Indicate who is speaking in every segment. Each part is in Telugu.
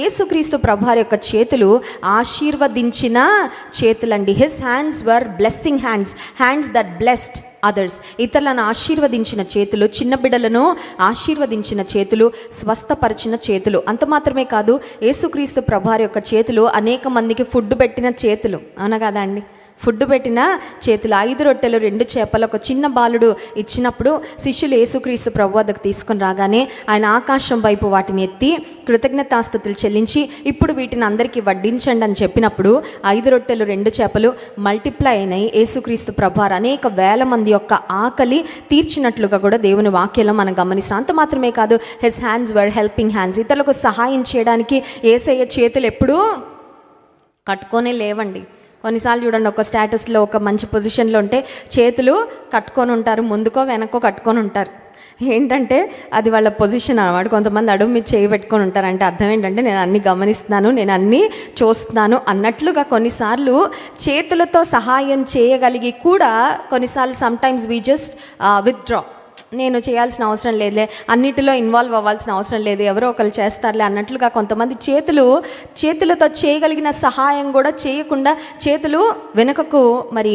Speaker 1: యేసుక్రీస్తు ప్రభువారి యొక్క చేతులు ఆశీర్వదించిన చేతులండి. His hands were blessing hands that blessed others. ఇతరులను ఆశీర్వదించిన చేతులు, చిన్న బిడ్డలను ఆశీర్వదించిన చేతులు, స్వస్థపరిచిన చేతులు. అంత మాత్రమే కాదు, యేసుక్రీస్తు ప్రభువారి యొక్క చేతులు అనేక మందికి ఫుడ్ పెట్టిన చేతులు. అవునా కదా అండి? ఫుడ్ పెట్టిన చేతులు. 5 రొట్టెలు 2 చేపలు ఒక చిన్న బాలుడు ఇచ్చినప్పుడు శిష్యులు యేసుక్రీస్తు ప్రభు వద్దకు తీసుకుని రాగానే ఆయన ఆకాశం వైపు వాటిని ఎత్తి కృతజ్ఞతాస్తుతులు చెల్లించి, ఇప్పుడు వీటిని అందరికీ వడ్డించండి అని చెప్పినప్పుడు 5 రొట్టెలు 2 చేపలు మల్టిప్లై అయినాయి. యేసుక్రీస్తు ప్రభువారు అనేక వేల మంది యొక్క ఆకలి తీర్చినట్లుగా కూడా దేవుని వాక్యంలో మనం గమనిస్తాం. అంత మాత్రమే కాదు, హిస్ హ్యాండ్స్ వర్ హెల్పింగ్ హ్యాండ్స్. ఇతరులకు సహాయం చేయడానికి యేసయ్య చేతులు ఎప్పుడూ కట్టుకొనే లేవండి. కొన్నిసార్లు చూడండి, ఒక స్టేటస్లో ఒక మంచి పొజిషన్లో ఉంటే చేతులు కట్టుకొని ఉంటారు, ముందుకో వెనక్కో కట్టుకొని ఉంటారు. ఏంటంటే అది వాళ్ళ పొజిషన్ అన్నమాట. కొంతమంది అడుగు మీద చేయి పెట్టుకొని ఉంటారు. అంటే అర్థం ఏంటంటే నేను అన్నీ గమనిస్తున్నాను, నేను అన్నీ చూస్తున్నాను అన్నట్లుగా కొన్నిసార్లు చేతులతో సహాయం చేయగలిగి కూడా కొన్నిసార్లు సమ్టైమ్స్ వీ జస్ట్ విత్డ్రా. నేను చేయాల్సిన అవసరం లేదులే, అన్నిటిలో ఇన్వాల్వ్ అవ్వాల్సిన అవసరం లేదు, ఎవరో ఒకరు చేస్తారులే అన్నట్లుగా కొంతమంది చేతులతో చేయగలిగిన సహాయం కూడా చేయకుండా చేతులు వెనుకకు మరి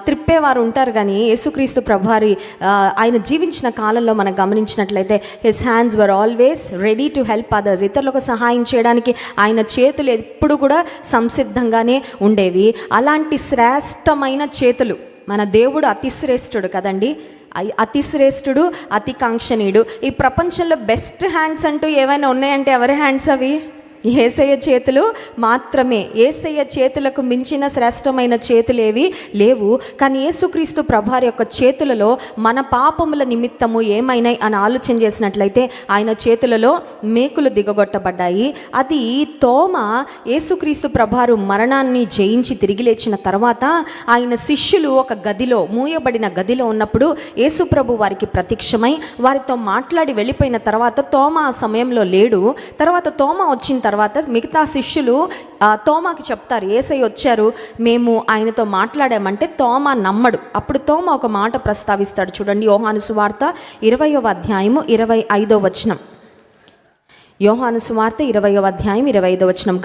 Speaker 1: త్రిప్పేవారు ఉంటారు. కానీ యేసుక్రీస్తు ప్రభువారి ఆయన జీవించిన కాలంలో మనం గమనించినట్లయితే his hands were always ready to help others. ఇతరులకు సహాయం చేయడానికి ఆయన చేతులు ఎప్పుడు కూడా సంసిద్ధంగానే ఉండేవి. అలాంటి శ్రేష్టమైన చేతులు మన దేవుడు అతి శ్రేష్ఠుడు కదండి. అతి శ్రేష్ఠుడు, అతి కాంక్షణీయుడు. ఈ ప్రపంచంలో బెస్ట్ హ్యాండ్స్ అంటూ ఏమైనా ఉన్నాయంటే ఎవరి హ్యాండ్స్ అవి? యేసయ్య చేతులు మాత్రమే. యేసయ్య చేతులకు మించిన శ్రేష్టమైన చేతులు ఏవి లేవు. కానీ యేసుక్రీస్తు ప్రభువారి యొక్క చేతులలో మన పాపముల నిమిత్తము ఏమైనాయి అని ఆలోచన చేసినట్లయితే ఆయన చేతులలో మేకులు దిగగొట్టబడ్డాయి. అది తోమ యేసుక్రీస్తు ప్రభువారు మరణాన్ని జయించి తిరిగి లేచిన తర్వాత ఆయన శిష్యులు ఒక గదిలో, మూయబడిన గదిలో ఉన్నప్పుడు యేసు ప్రభు వారికి ప్రత్యక్షమై వారితో మాట్లాడి వెళ్ళిపోయిన తర్వాత తోమ ఆ సమయంలో లేడు. తర్వాత తోమ వచ్చిన తర్వాత మిగతా శిష్యులు తోమాకి చెప్తారు, యేసయ్య వచ్చారు, మేము ఆయనతో మాట్లాడామంటే తోమా నమ్మడు. అప్పుడు తోమా ఒక మాట ప్రస్తావిస్తాడు. చూడండి, యోహాను సువార్త 20వ అధ్యాయము 25వ వచనం. యోహాను సువార్త 20వ అధ్యాయం 25వ వచనం.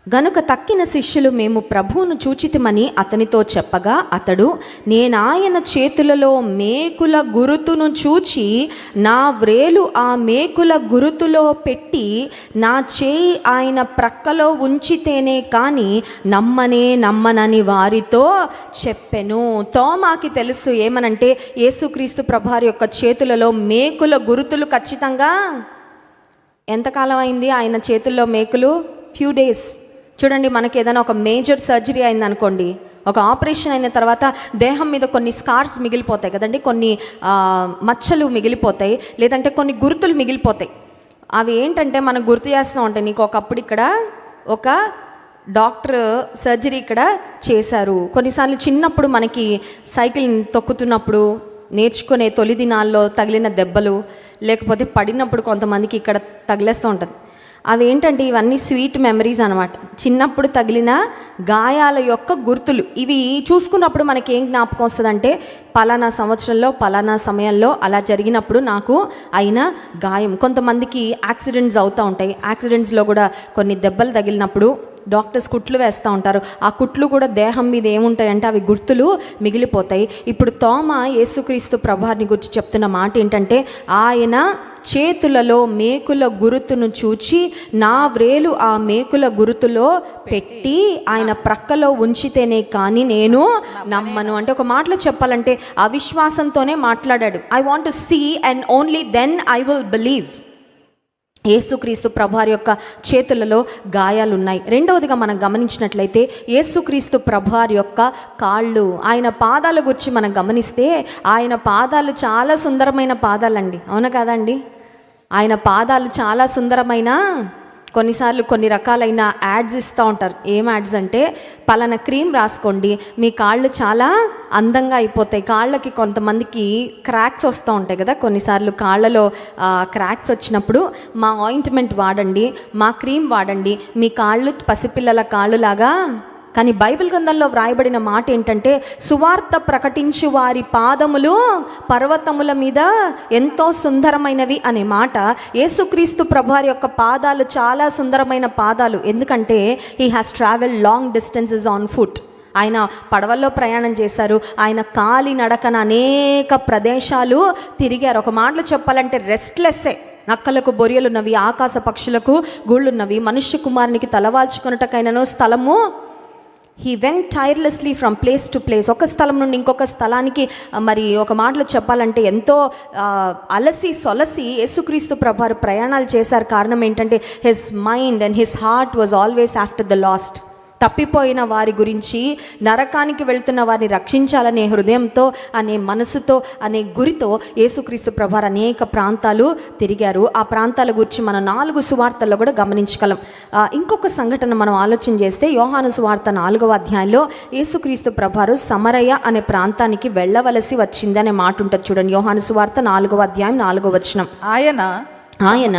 Speaker 1: గనుక తక్కిన శిష్యులు మేము ప్రభువును చూచితిమని అతనితో చెప్పగా అతడు, నేనాయన చేతులలో మేకుల గురుతును చూచి నా వ్రేలు ఆ మేకుల గురుతులో పెట్టి నా చేయి ఆయన ప్రక్కలో ఉంచితేనే కానీ నమ్మనని వారితో చెప్పెను. తోమాకి తెలుసు ఏమనంటే యేసుక్రీస్తు ప్రభువారి యొక్క చేతులలో మేకుల గురుతులు ఖచ్చితంగా. ఎంతకాలం అయింది ఆయన చేతుల్లో మేకులు? Few days. చూడండి, మనకి ఏదైనా ఒక మేజర్ సర్జరీ అయిందనుకోండి, ఒక ఆపరేషన్ అయిన తర్వాత దేహం మీద కొన్ని స్కార్స్ మిగిలిపోతాయి కదండి, కొన్ని మచ్చలు మిగిలిపోతాయి, లేదంటే కొన్ని గుర్తులు మిగిలిపోతాయి. అవి ఏంటంటే మనం గుర్తు చేస్తూ ఉంటాయి, నీకు ఒకప్పుడు ఇక్కడ ఒక డాక్టర్ సర్జరీ ఇక్కడ చేశారు. కొన్నిసార్లు చిన్నప్పుడు మనకి సైకిల్ తొక్కుతున్నప్పుడు నేర్చుకునే తొలి దినాల్లో తగిలిన దెబ్బలు, లేకపోతే పడినప్పుడు కొంతమందికి ఇక్కడ తగిలేస్తూ ఉంటుంది. అవి ఏంటంటే ఇవన్నీ స్వీట్ మెమరీస్ అనమాట. చిన్నప్పుడు తగిలిన గాయాల యొక్క గుర్తులు. ఇవి చూసుకున్నప్పుడు మనకి ఏం జ్ఞాపకం వస్తుందంటే పలానా సంవత్సరంలో పలానా సమయంలో అలా జరిగినప్పుడు నాకు అయిన గాయం. కొంతమందికి యాక్సిడెంట్స్ అవుతూ ఉంటాయి. యాక్సిడెంట్స్లో కూడా కొన్ని దెబ్బలు తగిలినప్పుడు డాక్టర్స్ కుట్లు వేస్తూ ఉంటారు. ఆ కుట్లు కూడా దేహం మీద ఏముంటాయంటే అవి గుర్తులు మిగిలిపోతాయి. ఇప్పుడు తోమా యేసుక్రీస్తు ప్రభువారిని గురించి చెప్తున్న మాట ఏంటంటే ఆయన చేతులలో మేకుల గురుతును చూచి నా వ్రేలు ఆ మేకుల గురుతులో పెట్టి ఆయన ప్రక్కలో ఉంచితేనే కానీ నేను నమ్మను. అంటే ఒక మాటలో చెప్పాలంటే అవిశ్వాసంతోనే మాట్లాడాడు. I want to see and only then I will believe. యేసుక్రీస్తు ప్రభువారి యొక్క చేతులలో గాయాలు ఉన్నాయి. రెండవదిగా మనం గమనించినట్లయితే యేసుక్రీస్తు ప్రభువారి యొక్క కాళ్ళు, ఆయన పాదాల గురించి మనం గమనిస్తే ఆయన పాదాలు చాలా సుందరమైన పాదాలండి. అవునా కాదండి? ఆయన పాదాలు చాలా సుందరమైన, కొన్నిసార్లు కొన్ని రకాలైన యాడ్స్ ఇస్తూ ఉంటారు. ఏం యాడ్స్ అంటే పలానా క్రీమ్ రాసుకోండి మీ కాళ్ళు చాలా అందంగా అయిపోతాయి. కాళ్ళకి కొంతమందికి క్రాక్స్ వస్తూ ఉంటాయి కదా, కొన్నిసార్లు కాళ్ళలో క్రాక్స్ వచ్చినప్పుడు మా ఆయింట్మెంట్ వాడండి, మా క్రీమ్ వాడండి, మీ కాళ్ళు పసిపిల్లల కాళ్ళులాగా కానీ బైబిల్ గ్రంథంలో వ్రాయబడిన మాట ఏంటంటే, సువార్త ప్రకటించు వారి పాదములు పర్వతముల మీద ఎంతో సుందరమైనవి అనే మాట. యేసుక్రీస్తు ప్రభువారి యొక్క పాదాలు చాలా సుందరమైన పాదాలు. ఎందుకంటే he has travel long distances on foot. ఆయన పడవల్లో ప్రయాణం చేశారు, ఆయన కాలి నడకన అనేక ప్రదేశాలు తిరిగారు. ఒక మాటలో చెప్పాలంటే రెస్ట్లెస్సే. నక్కలకు బొరియలున్నవి, ఆకాశ పక్షులకు గూళ్ళున్నవి, మనుష్య కుమారునికి తలవాల్చుకొనుటకైనను స్థలము. He went tirelessly from place to place. ఒక స్థలం నుండి ఇంకొక స్థలానికి, మరి ఒక మాటలో చెప్పాలంటే ఎంతో అలసి సొలసి యేసుక్రీస్తు ప్రభువారు ప్రయాణాలు చేశారు. కారణం ఏంటంటే his mind and his heart was always after the last. తప్పిపోయిన వారి గురించి, నరకానికి వెళ్తున్న వారిని రక్షించాలనే హృదయంతో, అనే మనసుతో, అనే గురితో యేసుక్రీస్తు ప్రభువారు అనేక ప్రాంతాలు తిరిగారు. ఆ ప్రాంతాల గురించి మనం 4 సువార్తల్లో కూడా గమనించగలం. ఇంకొక సంఘటన మనం ఆలోచన చేస్తే, యోహాను సువార్త 4వ అధ్యాయంలో యేసుక్రీస్తు ప్రభువారు సమరయ అనే ప్రాంతానికి వెళ్ళవలసి వచ్చిందనే మాట ఉంటుంది చూడండి. యోహాను సువార్త 4వ అధ్యాయం 4వ వచనం. ఆయన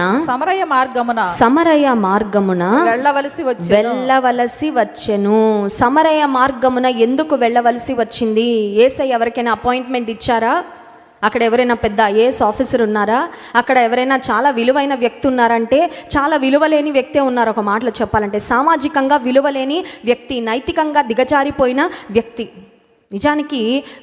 Speaker 1: సమరయ మార్గమున వెళ్ళవలసి వచ్చెను. సమరయ మార్గమున ఎందుకు వెళ్ళవలసి వచ్చింది? యేసయ్య ఎవరికైనా అపాయింట్మెంట్ ఇచ్చారా? అక్కడ ఎవరైనా పెద్ద ఐఏఎస్ ఆఫీసర్ ఉన్నారా? అక్కడ ఎవరైనా చాలా విలువైన వ్యక్తి ఉన్నారంటే చాలా విలువలేని వ్యక్తే ఉన్నారు. ఒక మాటలో చెప్పాలంటే సామాజికంగా విలువలేని వ్యక్తి, నైతికంగా దిగజారిపోయిన వ్యక్తి. నిజానికి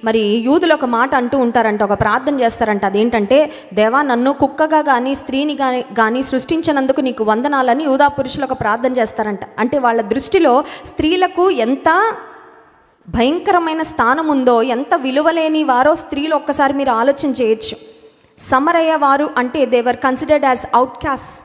Speaker 1: మరి యూదులు ఒక మాట అంటూ ఉంటారంట, ఒక ప్రార్థన చేస్తారంట. అదేంటంటే, దేవా నన్ను కుక్కగా కానీ స్త్రీని కానీ సృష్టించినందుకు నీకు వందనాలని యూదా పురుషులు ఒక ప్రార్థన చేస్తారంట. అంటే వాళ్ళ దృష్టిలో స్త్రీలకు ఎంత భయంకరమైన స్థానం ఉందో, ఎంత విలువలేని వారో స్త్రీలు ఒక్కసారి మీరు ఆలోచన చేయొచ్చు. సమరయ వారు అంటే they were considered as outcast.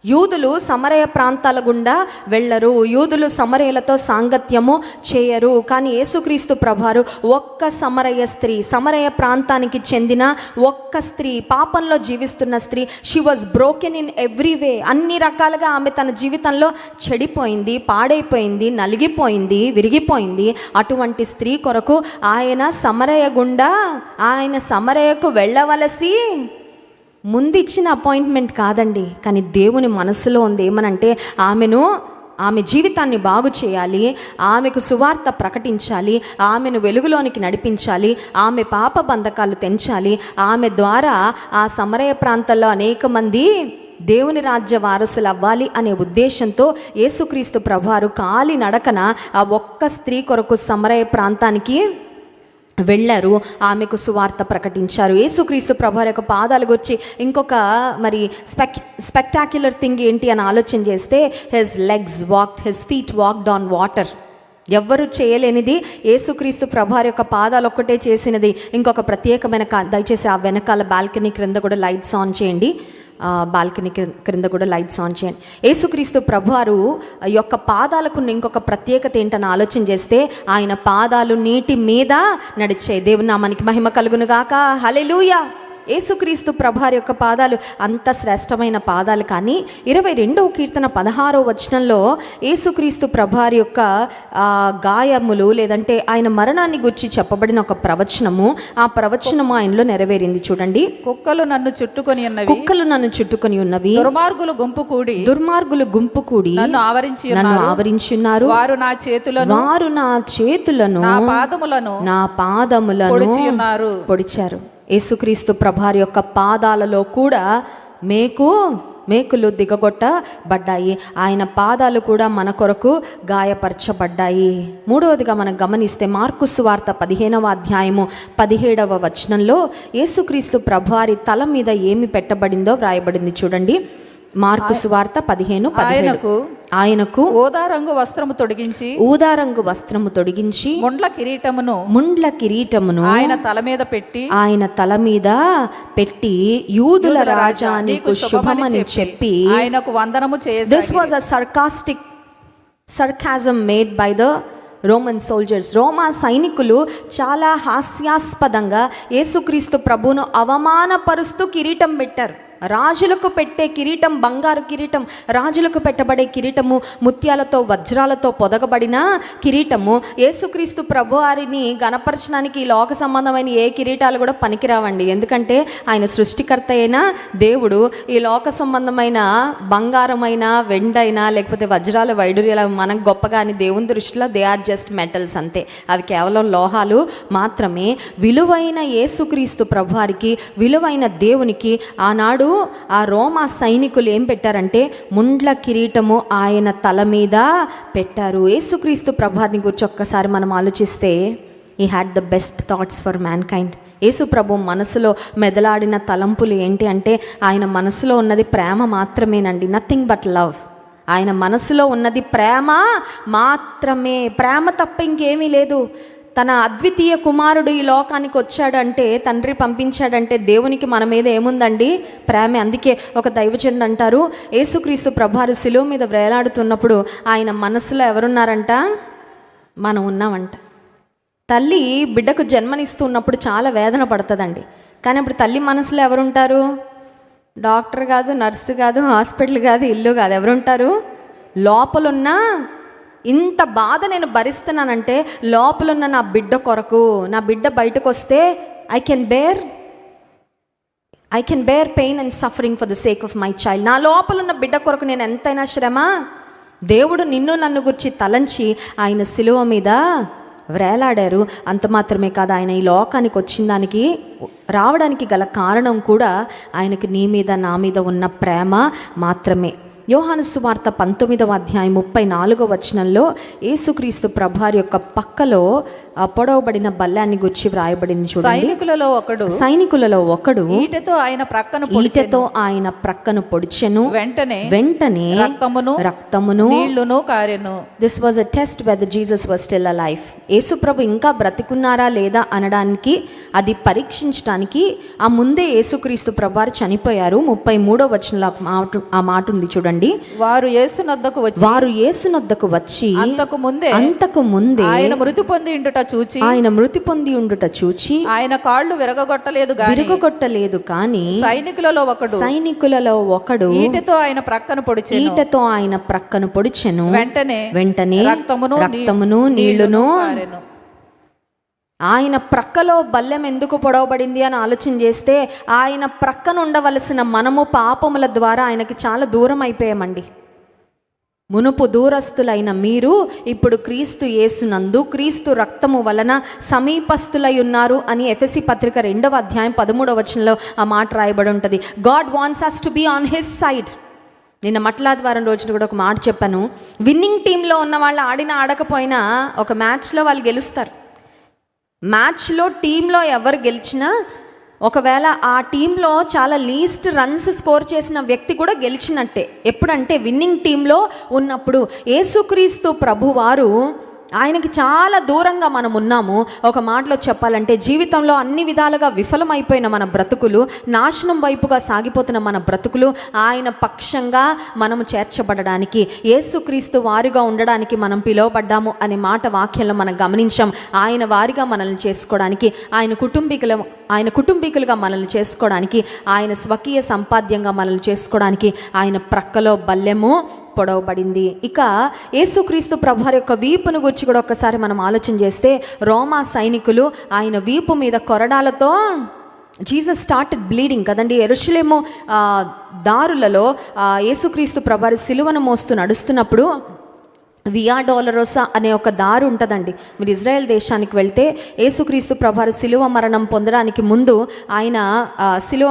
Speaker 1: యూదులు సమరయ ప్రాంతాల గుండా వెళ్ళరు, యూదులు సమరయులతో సాంగత్యము చేయరు. కానీ యేసుక్రీస్తు ప్రభువారు ఒక్క సమరయ స్త్రీ, సమరయ ప్రాంతానికి చెందిన ఒక్క స్త్రీ, పాపంలో జీవిస్తున్న స్త్రీ, she was broken in every way. అన్ని రకాలుగా ఆమె తన జీవితంలో చెడిపోయింది, పాడైపోయింది, నలిగిపోయింది, విరిగిపోయింది. అటువంటి స్త్రీ కొరకు ఆయన సమరయకు వెళ్ళవలసి ముందు ఇచ్చిన అపాయింట్మెంట్ కాదండి. కానీ దేవుని మనసులో ఉంది ఏమనంటే, ఆమె జీవితాన్ని బాగు చేయాలి, ఆమెకు సువార్త ప్రకటించాలి, ఆమెను వెలుగులోనికి నడిపించాలి, ఆమె పాప బంధకాలు తెంచాలి. ఆమె ద్వారా ఆ సమరయ ప్రాంతాల్లో అనేక మంది దేవుని రాజ్య వారసులు అవ్వాలి అనే ఉద్దేశంతో యేసుక్రీస్తు ప్రభువారు కాలి నడకన ఆ ఒక్క స్త్రీ కొరకు సమరయ ప్రాంతానికి వెళ్ళారు, ఆమెకు సువార్త ప్రకటించారు. యేసుక్రీస్తు ప్రభువారి యొక్క పాదాలు గురించి ఇంకొక మరి స్పెక్టాక్యులర్ థింగ్ ఏంటి అని ఆలోచన చేస్తే, his legs walked, his feet walked on water. ఎవ్వరు చేయలేనిది యేసుక్రీస్తు ప్రభువారి యొక్క పాదాలు ఒక్కటే చేసినది. ఇంకొక ప్రత్యేకమైన దయచేసి ఆ వెనకాల బాల్కనీ క్రింద కూడా లైట్స్ ఆన్ చేయండి. బాల్కనీ క్రింద కూడా లైట్స్ ఆన్ చేయండి. యేసుక్రీస్తు ప్రభువారు యొక్క పాదాలకు ఇంకొక ప్రత్యేకత ఏంటని ఆలోచన చేస్తే, ఆయన పాదాలు నీటి మీద నడిచే. దేవుని నామానికి మహిమ కలుగును గాక. హల్లెలూయా. యేసుక్రీస్తు ప్రభువారి యొక్క పాదాలు అంత శ్రేష్టమైన పాదాలు. కానీ 22వ కీర్తన 16వ వచనంలో యేసుక్రీస్తు ప్రభువారి యొక్క గాయములు లేదంటే ఆయన మరణాన్ని గురించి చెప్పబడిన ఒక ప్రవచనము, ఆ ప్రవచనము ఆయనలో నెరవేరింది. చూడండి.
Speaker 2: కుక్కలు నన్ను చుట్టుకొని ఉన్నవి, దుర్మార్గులు గుంపు కూడి నన్ను
Speaker 1: ఆవరించి ఉన్నారు.
Speaker 2: వారు నా చేతులను
Speaker 1: నా పాదములను పొడిచారు. యేసుక్రీస్తు ప్రభువారి యొక్క పాదాలలో కూడా మేకులు దిగగొట్టబడ్డాయి. ఆయన పాదాలు కూడా మన కొరకు గాయపరచబడ్డాయి. మూడవదిగా మనం గమనిస్తే, మార్కు సువార్త 15వ అధ్యాయము 17వ వచనంలో యేసుక్రీస్తు ప్రభువారి తల మీద ఏమి పెట్టబడిందో వ్రాయబడింది. చూడండి. మార్కు సువార్త 15:17. ఆయనకు
Speaker 2: ఊదారంగు వస్త్రము తొడిగించి ముండ్ల కిరీటమును ఆయన
Speaker 1: తల మీద పెట్టి యూదుల రాజా నీకు శుభమని చెప్పి
Speaker 2: ఆయనకు వందనము చేసి.
Speaker 1: This was a sarcasm made by the Roman soldiers. రోమా సైనికులు చాలా హాస్యాస్పదంగా యేసుక్రీస్తు ప్రభువును అవమానపరుస్తూ కిరీటం పెట్టారు. రాజులకు పెట్టే కిరీటం బంగారు కిరీటం, రాజులకు పెట్టబడే కిరీటము ముత్యాలతో వజ్రాలతో పొదగబడిన కిరీటము. యేసుక్రీస్తు ప్రభువారిని గణపరచడానికి ఈ లోక సంబంధమైన ఏ కిరీటాలు కూడా పనికిరావండి. ఎందుకంటే ఆయన సృష్టికర్త అయిన దేవుడు ఈ లోక సంబంధమైన బంగారమైన వెండైనా లేకపోతే వజ్రాల వైడూర్యాలు మనకు గొప్పగా అని దేవుని దృష్టిలో దే ఆర్ జస్ట్ మెటల్స్ అంతే. అవి కేవలం లోహాలు మాత్రమే. విలువైన యేసుక్రీస్తు ప్రభువారికి, విలువైన దేవునికి ఆనాడు ఆ రోమా సైనికులు ఏం పెట్టారంటే ముండ్ల కిరీటము ఆయన తల మీద పెట్టారు. యేసుక్రీస్తు ప్రభువారిని గురించి ఒక్కసారి మనం ఆలోచిస్తే he had the best thoughts for mankind. Yesu ప్రభు మనసులో మెదలాడిన తలంపులు ఏంటి అంటే ఆయన మనసులో ఉన్నది ప్రేమ మాత్రమేనండి, నథింగ్ బట్ లవ్. ఆయన మనసులో ఉన్నది ప్రేమ మాత్రమే, ప్రేమ తప్ప ఇంకేమీ లేదు. తన అద్వితీయ కుమారుడు ఈ లోకానికి వచ్చాడంటే, తండ్రి పంపించాడంటే దేవునికి మన మీద ఏముందండి? ప్రేమే. అందుకే ఒక దైవజనుడు అంటారు, యేసుక్రీస్తు ప్రభువారు శిలువ మీద వేలాడుతున్నప్పుడు ఆయన మనసులో ఎవరున్నారంట? మనం ఉన్నామంట. తల్లి బిడ్డకు జన్మనిస్తున్నప్పుడు చాలా వేదన పడుతుందండి. కానీ అప్పుడు తల్లి మనసులో ఎవరుంటారు? డాక్టర్ కాదు, నర్సు కాదు, హాస్పిటల్ కాదు, ఇల్లు కాదు. ఎవరుంటారు? లోపలున్న ఇంత బాధ నేను భరిస్తున్నానంటే లోపలున్న నా బిడ్డ కొరకు, నా బిడ్డ బయటకు వస్తే I can bear pain and suffering for the sake of my child. నా లోపలున్న బిడ్డ కొరకు నేను ఎంతైనా శ్రమ. దేవుడు నిన్ను నన్ను గురించి తలంచి ఆయన శిలువ మీద వేలాడారు. అంత మాత్రమే కాదు, ఆయన ఈ లోకానికి వచ్చిన దానికి రావడానికి గల కారణం కూడా ఆయనకి నీ మీద నా మీద ఉన్న ప్రేమ మాత్రమే. యోహాను సువార్త 19వ అధ్యాయం 34వ వచనంలో యేసుక్రీస్తు ప్రభువారి యొక్క పక్కలో పొడవబడిన బల్లాన్ని గురించి వ్రాయబడింది చూడండి. సైనికులలో ఒకడు ఈటెతో ఆయన ప్రక్కను పొడిచెను, వెంటనే రక్తమును నీళ్లును కారెను. This was a test whether Jesus was still alive. Yesu ప్రభు ఇంకా బ్రతికున్నారా లేదా అనడానికి, అది పరీక్షించడానికి ఆ ముందే యేసుక్రీస్తు ప్రభువారు చనిపోయారు. 33వ వచనంలో ఆ మాట ఉంది చూడండి.
Speaker 2: వారు యేసునొద్దకు వచ్చి
Speaker 1: అంతకు ముందే
Speaker 2: ఆయన మృతి పొంది ఉండుట చూచి ఆయన కాళ్ళు విరగొట్టలేదు కానీ సైనికులలో ఒకడు ఈటెతో ఆయన ప్రక్కను పొడిచెను. వెంటనే రక్తమును నీళ్లును. ఆయన ప్రక్కలో బల్లెం ఎందుకు పొడవబడింది అని ఆలోచన చేస్తే, ఆయన ప్రక్కన ఉండవలసిన మనము పాపముల ద్వారా ఆయనకి చాలా దూరం అయిపోయామండి. మునుపు దూరస్తులైన మీరు ఇప్పుడు క్రీస్తు యేసునందు క్రీస్తు రక్తము వలన సమీపస్తులై ఉన్నారు అని ఎఫెసీ పత్రిక 2వ అధ్యాయం 13వ వచనంలో ఆ మాట రాయబడి ఉంటుంది. God wants us to be on his side. నిన్న మట్లాదివారం రోజున కూడా ఒక మాట చెప్పాను. విన్నింగ్ టీంలో ఉన్న వాళ్ళు ఆడకపోయినా ఒక మ్యాచ్లో వాళ్ళు గెలుస్తారు. మ్యాచ్లో టీంలో ఎవరు గెలిచినా, ఒకవేళ ఆ టీంలో చాలా లీస్ట్ రన్స్ స్కోర్ చేసిన వ్యక్తి కూడా గెలిచినట్టే. ఎప్పుడంటే విన్నింగ్ టీంలో ఉన్నప్పుడు. యేసుక్రీస్తు ప్రభువారు ఆయనకి చాలా దూరంగా మనం ఉన్నాము. ఒక మాటలో చెప్పాలంటే జీవితంలో అన్ని విధాలుగా విఫలమైపోయిన మన బ్రతుకులు, నాశనం వైపుగా సాగిపోతున్న మన బ్రతుకులు ఆయన పక్షంగా మనము చేర్చబడడానికి, యేసుక్రీస్తు వారిగా ఉండడానికి మనం పిలువబడ్డాము అనే మాట వాక్యంలో మనం గమనించాం. ఆయన వారిగా మనల్ని చేసుకోవడానికి, ఆయన కుటుంబీకులుగా మనల్ని చేసుకోవడానికి, ఆయన స్వకీయ సంపాద్యంగా మనల్ని చేసుకోవడానికి ఆయన ప్రక్కలో బల్లెము పొడవబడింది. ఇక యేసుక్రీస్తు ప్రభువారి యొక్క వీపును గురించి కూడా ఒక్కసారి మనం ఆలోచన చేస్తే, రోమా సైనికులు ఆయన వీపు మీద కొరడాలతో జీసస్ స్టార్టెడ్ బ్లీడింగ్ కదండి. యెరూషలేము దారులలో యేసుక్రీస్తు ప్రభువారు సిలువను మోస్తూ నడుస్తున్నప్పుడు వియా డోలరోసా అనే ఒక దారి ఉంటుందండి. మీరు ఇజ్రాయెల్ దేశానికి వెళ్తే యేసుక్రీస్తు ప్రభువారు సిలువ మరణం పొందడానికి ముందు, ఆయన సిలువ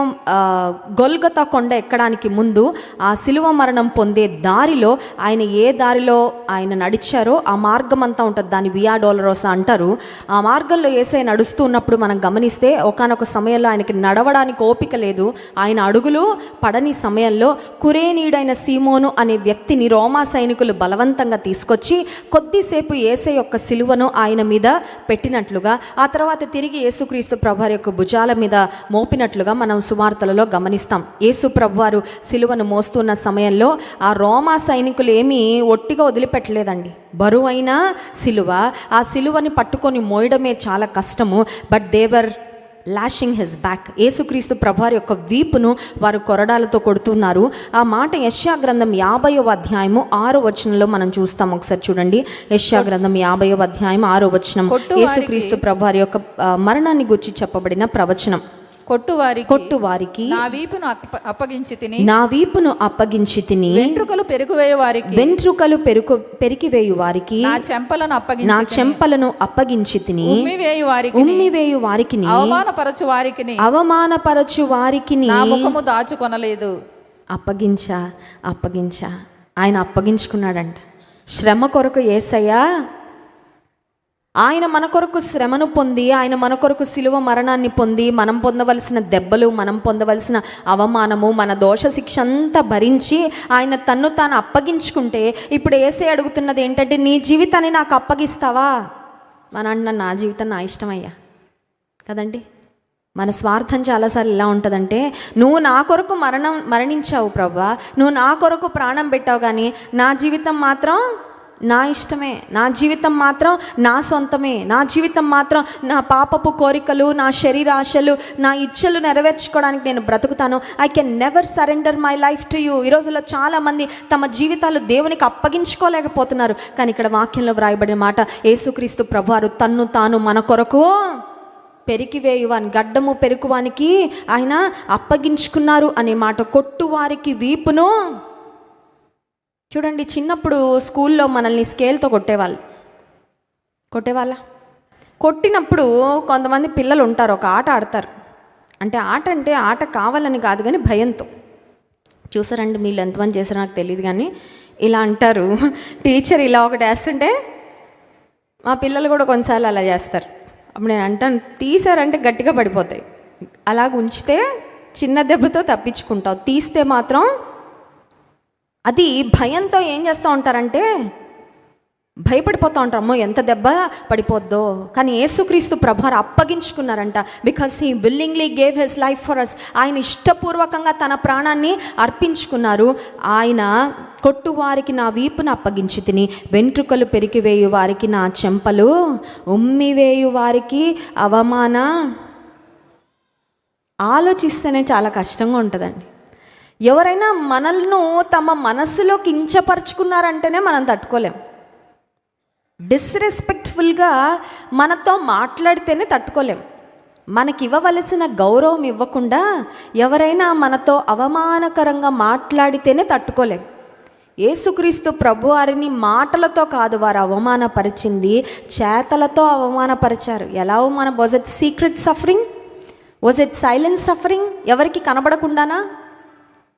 Speaker 2: గొల్గొతా కొండ ఎక్కడానికి ముందు ఆ సిలువ మరణం పొందే దారిలో ఆయన ఏ దారిలో ఆయన నడిచారో ఆ మార్గం అంతా ఉంటుంది. దాన్ని వియా డోలరోసా అంటారు. ఆ మార్గంలో యేసయ్య నడుస్తూ ఉన్నప్పుడు మనం గమనిస్తే ఒకానొక సమయంలో ఆయనకి నడవడానికి ఓపిక లేదు. ఆయన అడుగులు పడని సమయంలో కురేనీయుడైన సీమోను అనే వ్యక్తిని రోమా సైనికులు బలవంతంగా తీసుకొచ్చి కొద్దిసేపు యేసయ్య యొక్క సిలువను ఆయన మీద పెట్టినట్లుగా, ఆ తర్వాత తిరిగి యేసుక్రీస్తు ప్రభువారి యొక్క భుజాల మీద మోపినట్లుగా మనం సువార్తలలో గమనిస్తాం. యేసు ప్రభువారు సిలువను మోస్తున్న సమయంలో ఆ రోమా సైనికులు ఏమీ ఒట్టిగా వదిలిపెట్టలేదండి. బరువైన సిలువ, ఆ సిలువని పట్టుకొని మోయడమే చాలా కష్టము. But they were
Speaker 1: lashing his back. యేసుక్రీస్తు ప్రభువారి యొక్క వీపును వారు కొరడాలతో కొడుతున్నారు. ఆ మాట యెషయా గ్రంథం 50వ అధ్యాయము 6వ వచనంలో మనం చూస్తాం. ఒకసారి చూడండి, యెషయా గ్రంథం 50వ అధ్యాయం 6వ వచనం, యేసుక్రీస్తు ప్రభువారి యొక్క మరణాన్ని గురించి చెప్పబడిన ప్రవచనం. కొట్టువారికి
Speaker 3: నా వీపును
Speaker 1: అప్పగించి తిని
Speaker 3: వెంట్రుకలు
Speaker 1: పెరికివేయు వారికి
Speaker 3: నా
Speaker 1: చెంపలను అప్పగించి తిని ఉమ్మివేయు వారికి అవమానపరచు వారికి
Speaker 3: నా ముఖము దాచుకొనలేదు.
Speaker 1: అప్పగించా ఆయన అప్పగించుకున్నాడంట. శ్రమ కొరకు యేసయ్యా, ఆయన మన కొరకు శ్రమను పొంది, ఆయన మన కొరకు సిలువ మరణాన్ని పొంది, మనం పొందవలసిన దెబ్బలు, మనం పొందవలసిన అవమానము, మన దోష శిక్ష అంతా భరించి ఆయన తన్ను తాను అప్పగించుకుంటే, ఇప్పుడు యేసయ్య అడుగుతున్నది ఏంటంటే, నీ జీవితాన్ని నాకు అప్పగిస్తావా? మన అన్న నా జీవితం నా ఇష్టమయ్యా కదండి. మన స్వార్థం చాలాసార్లు ఎలా ఉంటుందంటే, నువ్వు నా కొరకు మరణించావు ప్రభువా, నువ్వు నా కొరకు ప్రాణం పెట్టావు, కానీ నా జీవితం మాత్రం నా ఇష్టమే, నా జీవితం మాత్రం నా సొంతమే, నా జీవితం మాత్రం నా పాపపు కోరికలు, నా శరీరాశలు, నా ఇచ్చలు నెరవేర్చుకోవడానికి నేను బ్రతుకుతాను. I can never surrender my life to you. ఈ రోజుల్లో చాలామంది తమ జీవితాలు దేవునికి అప్పగించుకోలేకపోతున్నారు. కానీ ఇక్కడ వాక్యంలో వ్రాయబడిన మాట, యేసుక్రీస్తు ప్రభువారు తన్ను తాను మన కొరకు పెరికివేయువాని, గడ్డము పెరుకువానికి ఆయన అప్పగించుకున్నారు అనే మాట. కొట్టువారికి వీపును. చూడండి, చిన్నప్పుడు స్కూల్లో మనల్ని స్కేల్తో కొట్టేవాళ్ళ. కొట్టినప్పుడు కొంతమంది పిల్లలు ఉంటారు, ఒక ఆట ఆడతారు. అంటే ఆట కావాలని కాదు, కానీ భయంతో. చూసారండి, మీరు ఎంతమంది చేశారో నాకు తెలియదు, కానీ ఇలా అంటారు, టీచర్ ఇలా ఒకటి వేస్తుంటే మా పిల్లలు కూడా కొన్నిసార్లు అలా చేస్తారు. అప్పుడు నేను అంటాను, తీసారంటే గట్టిగా పడిపోతాయి, అలాగ ఉంచితే చిన్న దెబ్బతో తప్పించుకుంటావు, తీస్తే మాత్రం. అది భయంతో ఏం చేస్తూ ఉంటారంటే భయపడిపోతూ ఉంటారు, అమ్మో ఎంత దెబ్బ పడిపోద్దో. కానీ యేసుక్రీస్తు ప్రభువారు అప్పగించుకున్నారంట. Because he willingly gave his life for us. ఆయన ఇష్టపూర్వకంగా తన ప్రాణాన్ని అర్పించుకున్నారు. ఆయన కొట్టువారికి నా వీపును అప్పగించి తిని, వెంట్రుకలు పెరికివేయు వారికి నా చెంపలు ఉమ్మివేయు వారికి ఆలోచిస్తేనే చాలా కష్టంగా ఉంటుందండి. ఎవరైనా మనల్ని తమ మనస్సులో కించపరుచుకున్నారంటేనే మనం తట్టుకోలేం. డిస్రెస్పెక్ట్ఫుల్గా మనతో మాట్లాడితేనే తట్టుకోలేం. మనకి ఇవ్వవలసిన గౌరవం ఇవ్వకుండా ఎవరైనా మనతో అవమానకరంగా మాట్లాడితేనే తట్టుకోలేం. యేసుక్రీస్తు ప్రభువారిని మాటలతో కాదు వారు అవమానపరిచింది, చేతలతో అవమానపరిచారు. ఎలా అవమానం? Was it secret suffering? Was it silent suffering? ఎవరికి కనబడకుండానా?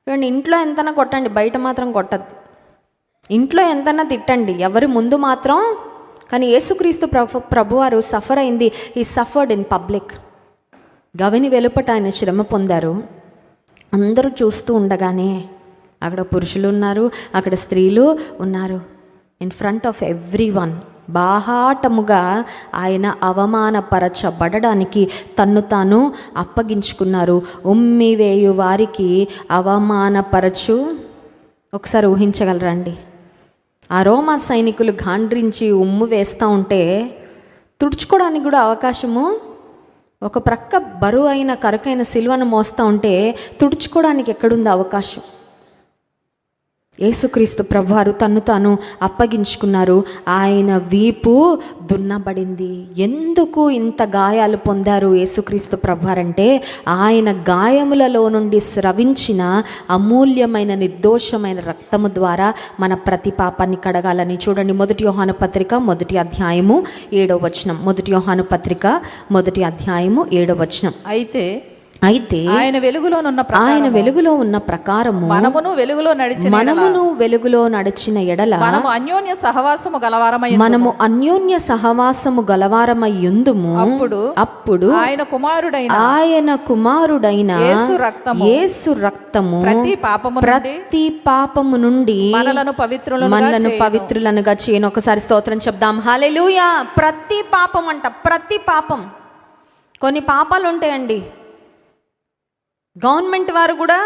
Speaker 1: చూడండి, ఇంట్లో ఎంతనా కొట్టండి, బయట మాత్రం కొట్టద్దు. ఇంట్లో ఎంతనా తిట్టండి, ఎవరి ముందు మాత్రం. కానీ యేసుక్రీస్తు ప్రభువారు సఫర్ అయింది, ఈ సఫర్డ్ ఇన్ పబ్లిక్. గవిని వెలుపట ఆయన శ్రమ పొందారు. అందరూ చూస్తూ ఉండగానే అక్కడ పురుషులు ఉన్నారు, అక్కడ స్త్రీలు ఉన్నారు. In front of everyone బాహాటముగా ఆయన అవమానపరచబడడానికి తన్ను తాను అప్పగించుకున్నారు. ఉమ్మివేయు వారికి అవమానపరచు. ఒకసారి ఊహించగలరండి, ఆ రోమా సైనికులు గాండ్రించి ఉమ్ము వేస్తూ ఉంటే తుడుచుకోవడానికి కూడా అవకాశము, ఒక ప్రక్క బరువు అయిన కరకైన సిలువను మోస్తూ ఉంటే తుడుచుకోవడానికి ఎక్కడుంది అవకాశం? యేసుక్రీస్తు ప్రభువారు తన్ను తాను అప్పగించుకున్నారు. ఆయన వీపు దున్నబడింది. ఎందుకు ఇంత గాయాలు పొందారు యేసుక్రీస్తు ప్రభువారంటే, ఆయన గాయములలో నుండి స్రవించిన అమూల్యమైన నిర్దోషమైన రక్తము ద్వారా మన ప్రతి పాపాన్ని కడగాలని. చూడండి, 1 యోహాను పత్రిక 1వ అధ్యాయము 7వ వచనం. 1 యోహాను పత్రిక 1వ అధ్యాయము 7వ వచనం. అయితే ఆయన వెలుగులో ఉన్న ప్రకారము మనమును వెలుగులో నడిచిన ఎడల మనము అన్యోన్య సహవాసము గలవారమై యుందుము. అప్పుడు ఆయన కుమారుడైన యేసు రక్తము ప్రతి పాపము నుండి మనలను పవిత్రులనుగా చేయను. ఒకసారి స్తోత్రం చెప్దాం. హల్లెలూయా. ప్రతి పాపం అంట, ప్రతి పాపం. కొన్ని పాపాలు ఉంటాయండి, గవర్నమెంట్ వారు కూడా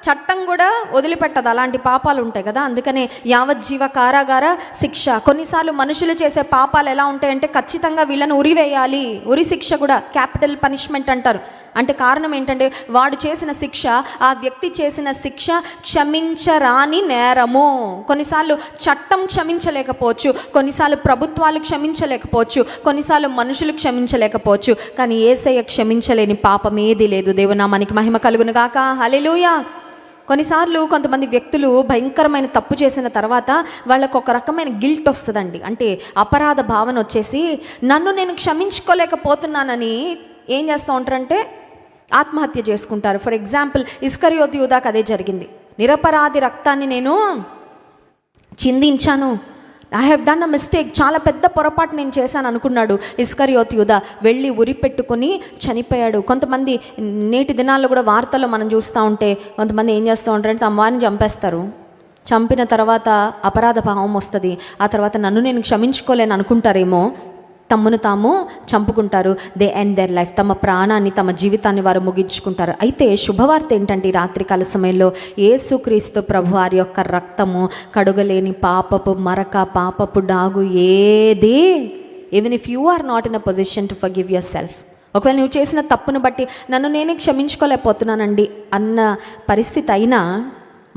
Speaker 2: చట్టం కూడా వదిలిపెట్టదు, అలాంటి పాపాలు ఉంటాయి కదా. అందుకనే యావజ్జీవ కారాగార శిక్ష. కొన్నిసార్లు మనుషులు చేసే పాపాలు ఎలా ఉంటాయంటే ఖచ్చితంగా వీళ్ళని ఉరివేయాలి, ఉరి శిక్ష కూడా క్యాపిటల్ పనిష్మెంట్ అంటారు. అంటే కారణం ఏంటంటే వాడు చేసిన శిక్ష, ఆ వ్యక్తి చేసిన శిక్ష క్షమించరాని నేరము. కొన్నిసార్లు చట్టం క్షమించలేకపోవచ్చు, కొన్నిసార్లు ప్రభుత్వాలు క్షమించలేకపోవచ్చు, కొన్నిసార్లు మనుషులు క్షమించలేకపోవచ్చు, కానీ యేసయ్య క్షమించలేని పాపం ఏది లేదు. దేవునామానికి మహిమ కలుగును గాక. హల్లెలూయా. కొన్నిసార్లు కొంతమంది వ్యక్తులు భయంకరమైన తప్పు చేసిన తర్వాత వాళ్ళకు ఒక రకమైన గిల్ట్ వస్తుందండి. అంటే అపరాధ భావన వచ్చేసి నన్ను నేను క్షమించుకోలేకపోతున్నానని ఏం చేస్తూ ఉంటారంటే ఆత్మహత్య చేసుకుంటారు. ఫర్ ఎగ్జాంపుల్ ఇస్కరియోతు యూదాకు అదే జరిగింది. నిరపరాధి రక్తాన్ని నేను చిందించాను, I have done a mistake, చాలా పెద్ద పొరపాటు నేను చేశాను అనుకున్నాడు ఇస్కరియోతు యూదా. వెళ్ళి ఉరి పెట్టుకుని చనిపోయాడు. కొంతమంది నేటి దినాల్లో కూడా వార్తల్లో మనం చూస్తూ ఉంటే కొంతమంది ఏం చేస్తూ ఉంటారంటే తమ వారిని చంపేస్తారు. చంపిన తర్వాత అపరాధ భావం వస్తుంది. ఆ తర్వాత నన్ను నేను క్షమించుకోలేను అనుకుంటారేమో, తమ్మును తాము చంపుకుంటారు. దే ఎండ్ దేర్ లైఫ్, తమ ప్రాణాన్ని, తమ జీవితాన్ని వారు ముగించుకుంటారు. అయితే శుభవార్త ఏంటంటే ఈ రాత్రికాల సమయంలో యేసుక్రీస్తు ప్రభు వారి యొక్క రక్తము కడుగలేని పాపపు మరక, పాపపు డాగు ఏది, even if you are not in a position to forgive yourself, ఒకవేళ నువ్వు చేసిన తప్పును బట్టి నన్ను నేనే క్షమించుకోలేకపోతున్నానండి అన్న పరిస్థితి అయినా,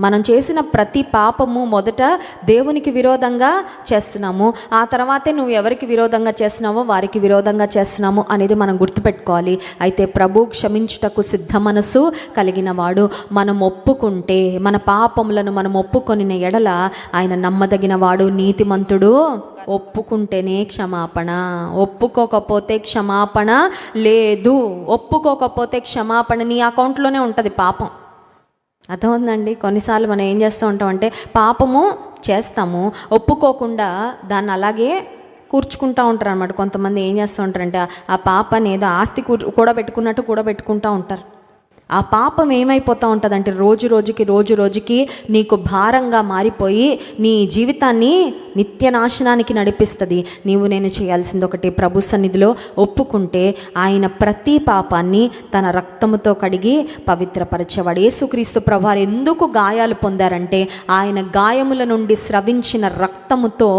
Speaker 2: మనం చేసిన ప్రతి పాపము మొదట దేవునికి విరోధంగా చేస్తున్నాము, ఆ తర్వాతే నువ్వు ఎవరికి విరోధంగా చేస్తున్నావో వారికి విరోధంగా చేస్తున్నాము అనేది మనం గుర్తుపెట్టుకోవాలి. అయితే ప్రభు క్షమించుటకు సిద్ధ మనసు కలిగిన వాడు. మనం ఒప్పుకుంటే, మన పాపములను మనం ఒప్పుకొనిన ఎడల ఆయన నమ్మదగిన వాడు, నీతిమంతుడు. ఒప్పుకుంటేనే క్షమాపణ, ఒప్పుకోకపోతే క్షమాపణ లేదు. ఒప్పుకోకపోతే క్షమాపణ నీ అకౌంట్లోనే ఉంటుంది పాపం. అర్థమవుతుందండి. కొన్నిసార్లు మనం ఏం చేస్తూ ఉంటామంటే పాపము చేస్తాము, ఒప్పుకోకుండా దాన్ని అలాగే కూర్చుకుంటూ ఉంటారు అనమాట. కొంతమంది ఏం చేస్తూ ఉంటారంటే ఆ పాపని ఏదో ఆస్తి కూడబెట్టుకున్నట్టు కూడబెట్టుకుంటూ ఉంటారు. ఆ పాపం ఏమైపోతూ ఉంటుందంటే రోజు రోజుకి నీకు భారంగా మారిపోయి నీ జీవితాన్ని నిత్య నాశనానికి నడిపిస్తుంది. నీవు నేను చేయాల్సింది ఒకటి, ప్రభు సన్నిధిలో ఒప్పుకుంటే ఆయన ప్రతి పాపాన్ని తన రక్తముతో కడిగి పవిత్రపరిచేవాడు. యేసుక్రీస్తు ప్రభువారు ఎందుకు గాయాలు పొందారంటే ఆయన గాయముల నుండి స్రవించిన రక్తముతో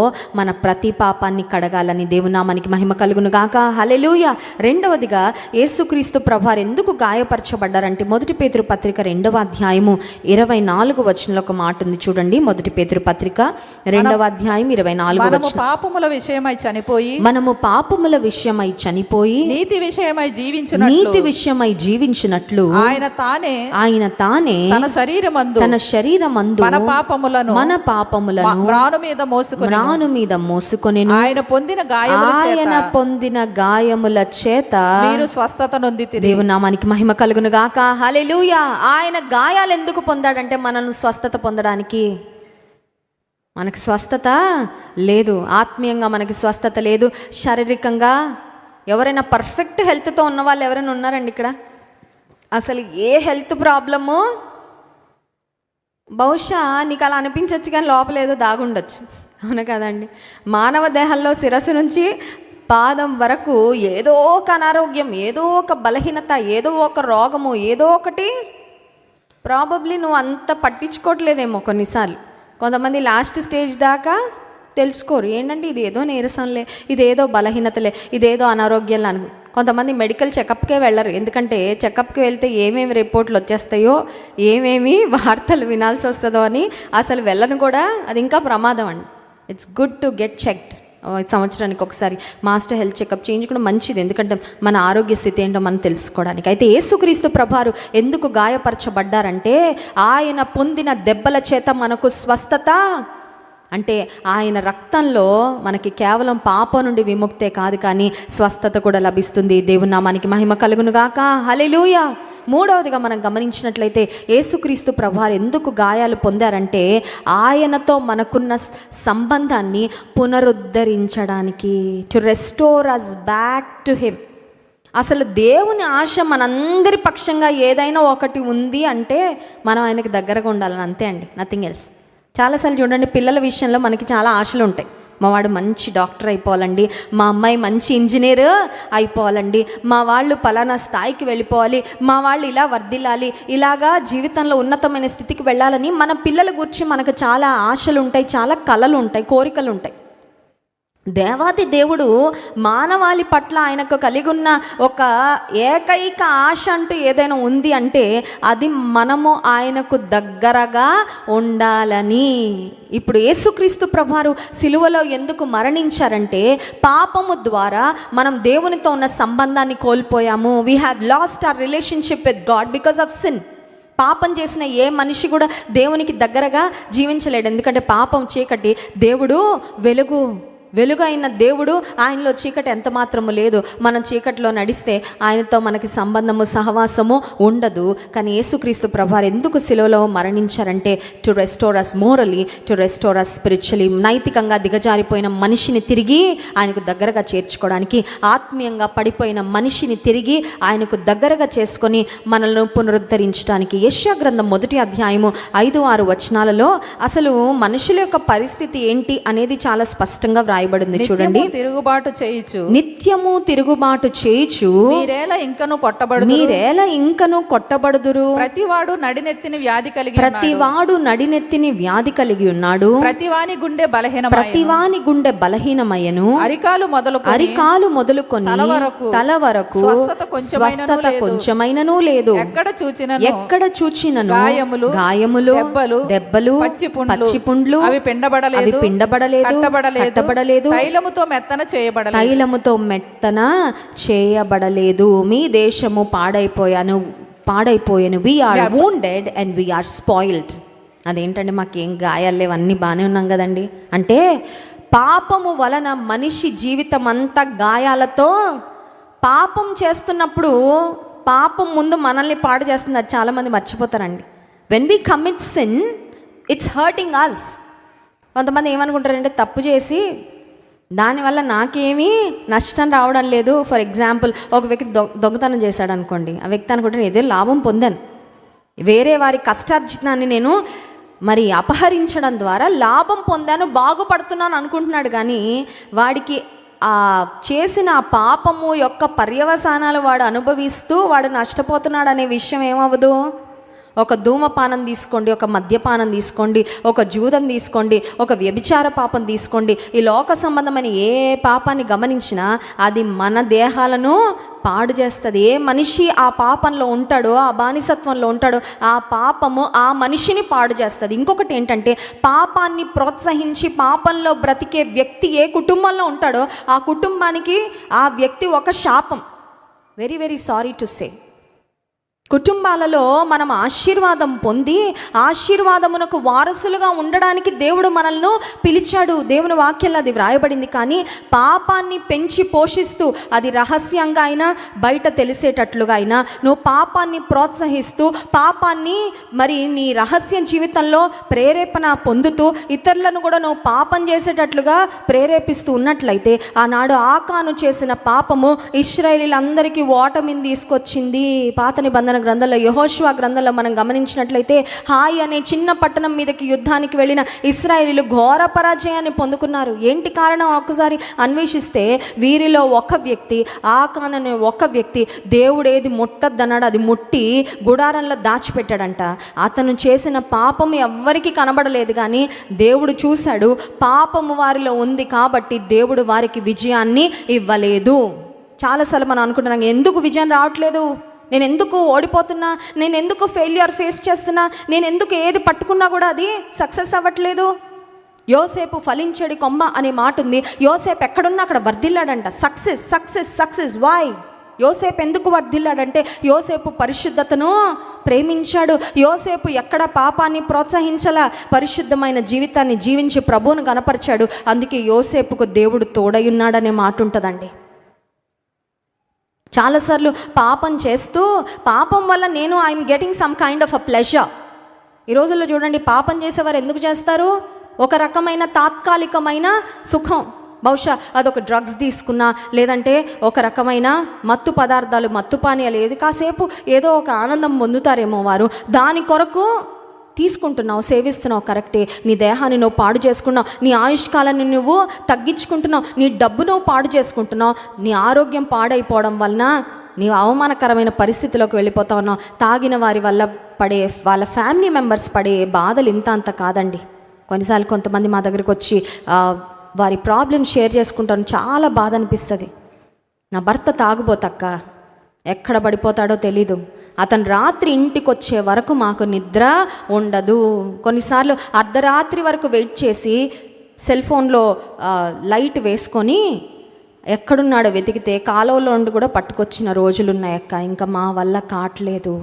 Speaker 2: మన ప్రతి పాపాన్ని కడగాలని. దేవునామానికి మహిమ కలుగును గాక. హల్లెలూయా. రెండవదిగా యేసుక్రీస్తు ప్రభువారు ఎందుకు గాయపరచబడ్డారంటే మొదటి పేతురు పత్రిక 2వ అధ్యాయము 24వ వచనంలో ఒక మాట ఉంది చూడండి. మొదటి పేతురు పత్రిక 2వ అధ్యాయం 24వ వచనం.
Speaker 3: మనము పాపముల విషయమై చనిపోయి
Speaker 2: నీతి విషయమై జీవించినట్లు ఆయన తానే
Speaker 3: తన
Speaker 2: శరీరమందు
Speaker 3: మన పాపములను
Speaker 2: మ్రాను మీద మోసుకొనెను.
Speaker 3: ఆయన పొందిన గాయముల చేత మీరు స్వస్థత నొందితిరి.
Speaker 2: దేవునామానికి మహిమ కలుగును గాక. హల్లెలూయా. ఆయన గాయాలు ఎందుకు పొందాడంటే మనల్ని స్వస్థత పొందడానికి. మనకి స్వస్థత లేదు, ఆత్మీయంగా మనకి స్వస్థత లేదు, శారీరకంగా. ఎవరైనా పర్ఫెక్ట్ హెల్త్తో ఉన్న వాళ్ళు ఎవరైనా ఉన్నారండి ఇక్కడ? అసలు ఏ హెల్త్ ప్రాబ్లము, బహుశా నీకు అలా అనిపించవచ్చు కానీ లోపల ఏదో దాగుండొచ్చు, అవును కదండి. మానవ దేహంలో శిరస్సు నుంచి పాదం వరకు ఏదో ఒక అనారోగ్యం, ఏదో ఒక బలహీనత, ఏదో ఒక రోగము, ఏదో ఒకటి. ప్రాబబ్లీ నువ్వు అంత పట్టించుకోవట్లేదేమో కొన్నిసార్లు. కొంతమంది లాస్ట్ స్టేజ్ దాకా తెలుసుకోరు, ఏంటంటే ఇది ఏదో నీరసంలే, ఇదేదో బలహీనతలే, ఇదేదో అనారోగ్యాలు అను. కొంతమంది మెడికల్ చెకప్కే వెళ్ళరు, ఎందుకంటే చెకప్కి వెళ్తే ఏమేమి రిపోర్ట్లు వచ్చేస్తాయో, ఏమేమి వార్తలు వినాల్సి వస్తుందో అని అసలు వెళ్ళను కూడా. అది ఇంకా ప్రమాదం అండి. It's good to get checked. సంవత్సరానికి ఒకసారి మాస్టర్ హెల్త్ చెకప్ చేయించుకోవడం మంచిది, ఎందుకంటే మన ఆరోగ్య స్థితి ఏంటో మనం తెలుసుకోవడానికి. అయితే యేసుక్రీస్తు ప్రభువారు ఎందుకు గాయపరచబడ్డారంటే ఆయన పొందిన దెబ్బల చేత మనకు స్వస్థత. అంటే ఆయన రక్తంలో మనకి కేవలం పాపం నుండి విముక్తే కాదు కానీ స్వస్థత కూడా లభిస్తుంది. దేవుని నామానికి మహిమ కలుగును గాక. హల్లెలూయా. మూడవదిగా మనం గమనించినట్లయితే యేసుక్రీస్తు ప్రభువారు ఎందుకు గాయాలు పొందారంటే ఆయనతో మనకున్న సంబంధాన్ని పునరుద్ధరించడానికి, to restore us back to him. అసలు దేవుని ఆశ మనందరి పక్షంగా ఏదైనా ఒకటి ఉంది అంటే మనం ఆయనకి దగ్గరగా ఉండాలని, అంతే అండి, నథింగ్ ఎల్స్. చాలాసార్లు చూడండి, పిల్లల విషయంలో మనకి చాలా ఆశలు ఉంటాయి. మా వాడు మంచి డాక్టర్ అయిపోవాలండి, మా అమ్మాయి మంచి ఇంజనీర్ అయిపోవాలండి, మా వాళ్ళు పలానా స్థాయికి వెళ్ళిపోవాలి, మా వాళ్ళు ఇలా వర్ధిల్లాలి, ఇలాగా జీవితంలో ఉన్నతమైన స్థితికి వెళ్ళాలని మన పిల్లల గురించి మనకు చాలా ఆశలు ఉంటాయి, చాలా కలలు ఉంటాయి, కోరికలు ఉంటాయి. దేవాది దేవుడు మానవాళి పట్ల ఆయనకు కలిగి ఉన్న ఒక ఏకైక ఆశ అంటూ ఏదైనా ఉంది అంటే అది మనము ఆయనకు దగ్గరగా ఉండాలని. ఇప్పుడు యేసుక్రీస్తు ప్రభువారు సిలువలో ఎందుకు మరణించారంటే పాపము ద్వారా మనం దేవునితో ఉన్న సంబంధాన్ని కోల్పోయాము. We have lost our relationship with God because of sin. పాపం చేసిన ఏ మనిషి కూడా దేవునికి దగ్గరగా జీవించలేడు. ఎందుకంటే పాపం చీకటి, దేవుడు వెలుగు అయిన దేవుడు, ఆయనలో చీకటి ఎంత మాత్రము లేదు. మనం చీకటిలో నడిస్తే ఆయనతో మనకి సంబంధము సహవాసము ఉండదు. కానీ యేసుక్రీస్తు ప్రభువారు ఎందుకు సిలువలో మరణించారంటే to restore us morally, to restore us spiritually. నైతికంగా దిగజారిపోయిన మనిషిని తిరిగి ఆయనకు దగ్గరగా చేర్చుకోవడానికి, ఆత్మీయంగా పడిపోయిన మనిషిని తిరిగి ఆయనకు దగ్గరగా చేసుకొని మనల్ని పునరుద్ధరించడానికి. యెషయా గ్రంథం 1వ అధ్యాయము 5-6 వచనాలలో అసలు మనుషుల యొక్క పరిస్థితి ఏంటి అనేది చాలా స్పష్టంగా వ్రాయబడింది. చూడండి, నిత్యము తిరుగుబాటు చేయుచు
Speaker 3: మీరేలా ఇంకను కొట్టబడుదురు. ప్రతివాడు నడినెత్తిని వ్యాధి కలిగి ఉన్నాడు. ప్రతివాని గుండె బలహీనమయ్యను. అరికాలు మొదలుకొని తల వరకు స్వస్థత కొంచెమైనను లేదు. ఎక్కడ చూచినను గాయములు దెబ్బలు పచ్చిపుండ్లు, అవి పిండబడలేదు, కట్టబడలేదు, తైలముతో మెత్తన చేయబడలేదు. మీ దేశము పాడైపోయాను. We are wounded and we are spoiled. అదేంటంటే మాకేం గాయాలు లేవు, అన్నీ బాగానే ఉన్నాం కదండి అంటే, పాపము వలన మనిషి జీవితం అంతా గాయాలతో, పాపం చేస్తున్నప్పుడు పాపం ముందు మనల్ని పాడు చేస్తుంది. అది చాలామంది మర్చిపోతారండి. when we commit sin, it's hurting us. కొంతమంది ఏమనుకుంటారంటే, తప్పు చేసి దానివల్ల నాకేమీ నష్టం రావడం లేదు. ఫర్ ఎగ్జాంపుల్, ఒక వ్యక్తి దొంగతనం చేశాడు అనుకోండి. ఆ వ్యక్తి అనుకుంటే ఏదో లాభం పొందాను, వేరే వారి కష్టార్జితాన్ని నేను మరి అపహరించడం ద్వారా లాభం పొందాను, బాగుపడుతున్నాను అనుకుంటున్నాడు. కానీ వాడికి ఆ చేసిన ఆ పాపము యొక్క పర్యవసానాలు వాడు అనుభవిస్తూ వాడు నష్టపోతున్నాడు అనే విషయం ఏమవ్వదు. ఒక ధూమపానం తీసుకోండి, ఒక మద్యపానం తీసుకోండి, ఒక జూదం తీసుకోండి, ఒక వ్యభిచార పాపం తీసుకోండి, ఈ లోక సంబంధమైన ఏ పాపాన్ని గమనించినా అది మన దేహాలను పాడు చేస్తుంది. ఏ మనిషి ఆ పాపంలో ఉంటాడో, ఆ బానిసత్వంలో ఉంటాడో, ఆ పాపము ఆ మనిషిని పాడు చేస్తుంది. ఇంకొకటి ఏంటంటే, పాపాన్ని ప్రోత్సహించి పాపంలో బ్రతికే వ్యక్తి ఏ కుటుంబంలో ఉంటాడో ఆ కుటుంబానికి ఆ వ్యక్తి ఒక శాపం. Very very sorry to say. కుటుంబాలలో మనం ఆశీర్వాదం పొంది ఆశీర్వాదమునకు వారసులుగా ఉండడానికి దేవుడు మనల్ని పిలిచాడు. దేవుని వాక్యంలో అది వ్రాయబడింది. కానీ పాపాన్ని పెంచి పోషిస్తూ, అది రహస్యంగా అయినా బయట తెలిసేటట్లుగా అయినా నువ్వు పాపాన్ని ప్రోత్సహిస్తూ, పాపాన్ని మరి నీ రహస్య జీవితంలో ప్రేరేపణ పొందుతూ ఇతరులను కూడా నువ్వు పాపం చేసేటట్లుగా ప్రేరేపిస్తూ ఉన్నట్లయితే, ఆనాడు ఆకాను చేసిన పాపము ఇశ్రాయేలీలందరికీ ఓటమిని తీసుకొచ్చింది. పాత నిబంధన గ్రంథంలో, యెహోషువ గ్రంథంలో మనం గమనించినట్లయితే, హాయి అనే చిన్న పట్టణం మీదకి యుద్ధానికి వెళ్ళిన ఇశ్రాయేలీలు ఘోర పరాజయాన్ని పొందుకున్నారు. ఏంటి కారణం ఒక్కసారి అన్వేషిస్తే, వీరిలో ఒక వ్యక్తి, ఆకాన్ అనే ఒక వ్యక్తి, దేవుడు ఏది ముట్టద్దన్నాడు అది ముట్టి గుడారంలో దాచిపెట్టాడంట. అతను చేసిన పాపము ఎవ్వరికి కనబడలేదు, కానీ దేవుడు చూశాడు. పాపము వారిలో ఉంది కాబట్టి దేవుడు వారికి విజయాన్ని ఇవ్వలేదు. చాలాసార్లు మనం అనుకుంటున్నాం, ఎందుకు విజయం రావట్లేదు, నేను ఎందుకు ఓడిపోతున్నా, నేను ఎందుకు ఫెయిల్యూర్ ఫేస్ చేస్తున్నా, నేను ఎందుకు ఏది పట్టుకున్నా కూడా అది సక్సెస్ అవ్వట్లేదు. యోసేపు ఫలించడి కొమ్మ అనే మాట ఉంది. యోసేపు ఎక్కడున్నా అక్కడ వర్ధిల్లాడంట. Success success success. Why? Yosepu ఎందుకు వర్ధిల్లాడంటే, యోసేపు పరిశుద్ధతను ప్రేమించాడు. యోసేపు ఎక్కడ పాపాన్ని ప్రోత్సహించలా, పరిశుద్ధమైన జీవితాన్ని జీవించి ప్రభువును గణపరిచాడు. అందుకే యోసేపుకు దేవుడు తోడై ఉన్నాడనే మాట ఉంటుందండి. చాలాసార్లు పాపం చేస్తూ, పాపం వల్ల I'm getting some kind of a pleasure. ఈ రోజుల్లో చూడండి, పాపం చేసేవారు ఎందుకు చేస్తారు? ఒక రకమైన తాత్కాలికమైన సుఖం. బహుశా అదొక డ్రగ్స్ తీసుకున్నా, లేదంటే ఒక రకమైన మత్తు పదార్థాలు, మత్తు పానీయాలు, ఏది కాసేపు ఏదో ఒక ఆనందం పొందుతారేమో వారు. దాని కొరకు తీసుకుంటున్నావు, సేవిస్తున్నావు, కరెక్టే. నీ దేహాన్ని నువ్వు పాడు చేసుకున్నావు, నీ ఆయుష్కాలాన్ని నువ్వు తగ్గించుకుంటున్నావు, నీ డబ్బు నువ్వు పాడు చేసుకుంటున్నావు, నీ ఆరోగ్యం పాడైపోవడం వలన నీవు అవమానకరమైన పరిస్థితిలోకి వెళ్ళిపోతా ఉన్నావు. తాగిన వారి వల్ల పడే, వాళ్ళ ఫ్యామిలీ మెంబర్స్ పడే బాధలు ఇంత అంత కాదండి. కొన్నిసార్లు కొంతమంది మా దగ్గరికి వచ్చి వారి ప్రాబ్లం షేర్ చేసుకుంటాను, చాలా బాధ అనిపిస్తుంది. నా భర్త తాగుబోతక్క, ఎక్కడ పడిపోతాడో తెలీదు, అతను రాత్రి ఇంటికి వచ్చే వరకు మాకు నిద్ర ఉండదు. కొన్నిసార్లు అర్ధరాత్రి వరకు వెయిట్ చేసి సెల్ ఫోన్లో లైట్ వేసుకొని ఎక్కడున్నాడో వెతికితే కాలువలో ఉండి కూడా పట్టుకొచ్చిన రోజులున్నాయక్క. ఇంకా మా వల్ల కావట్లేదు.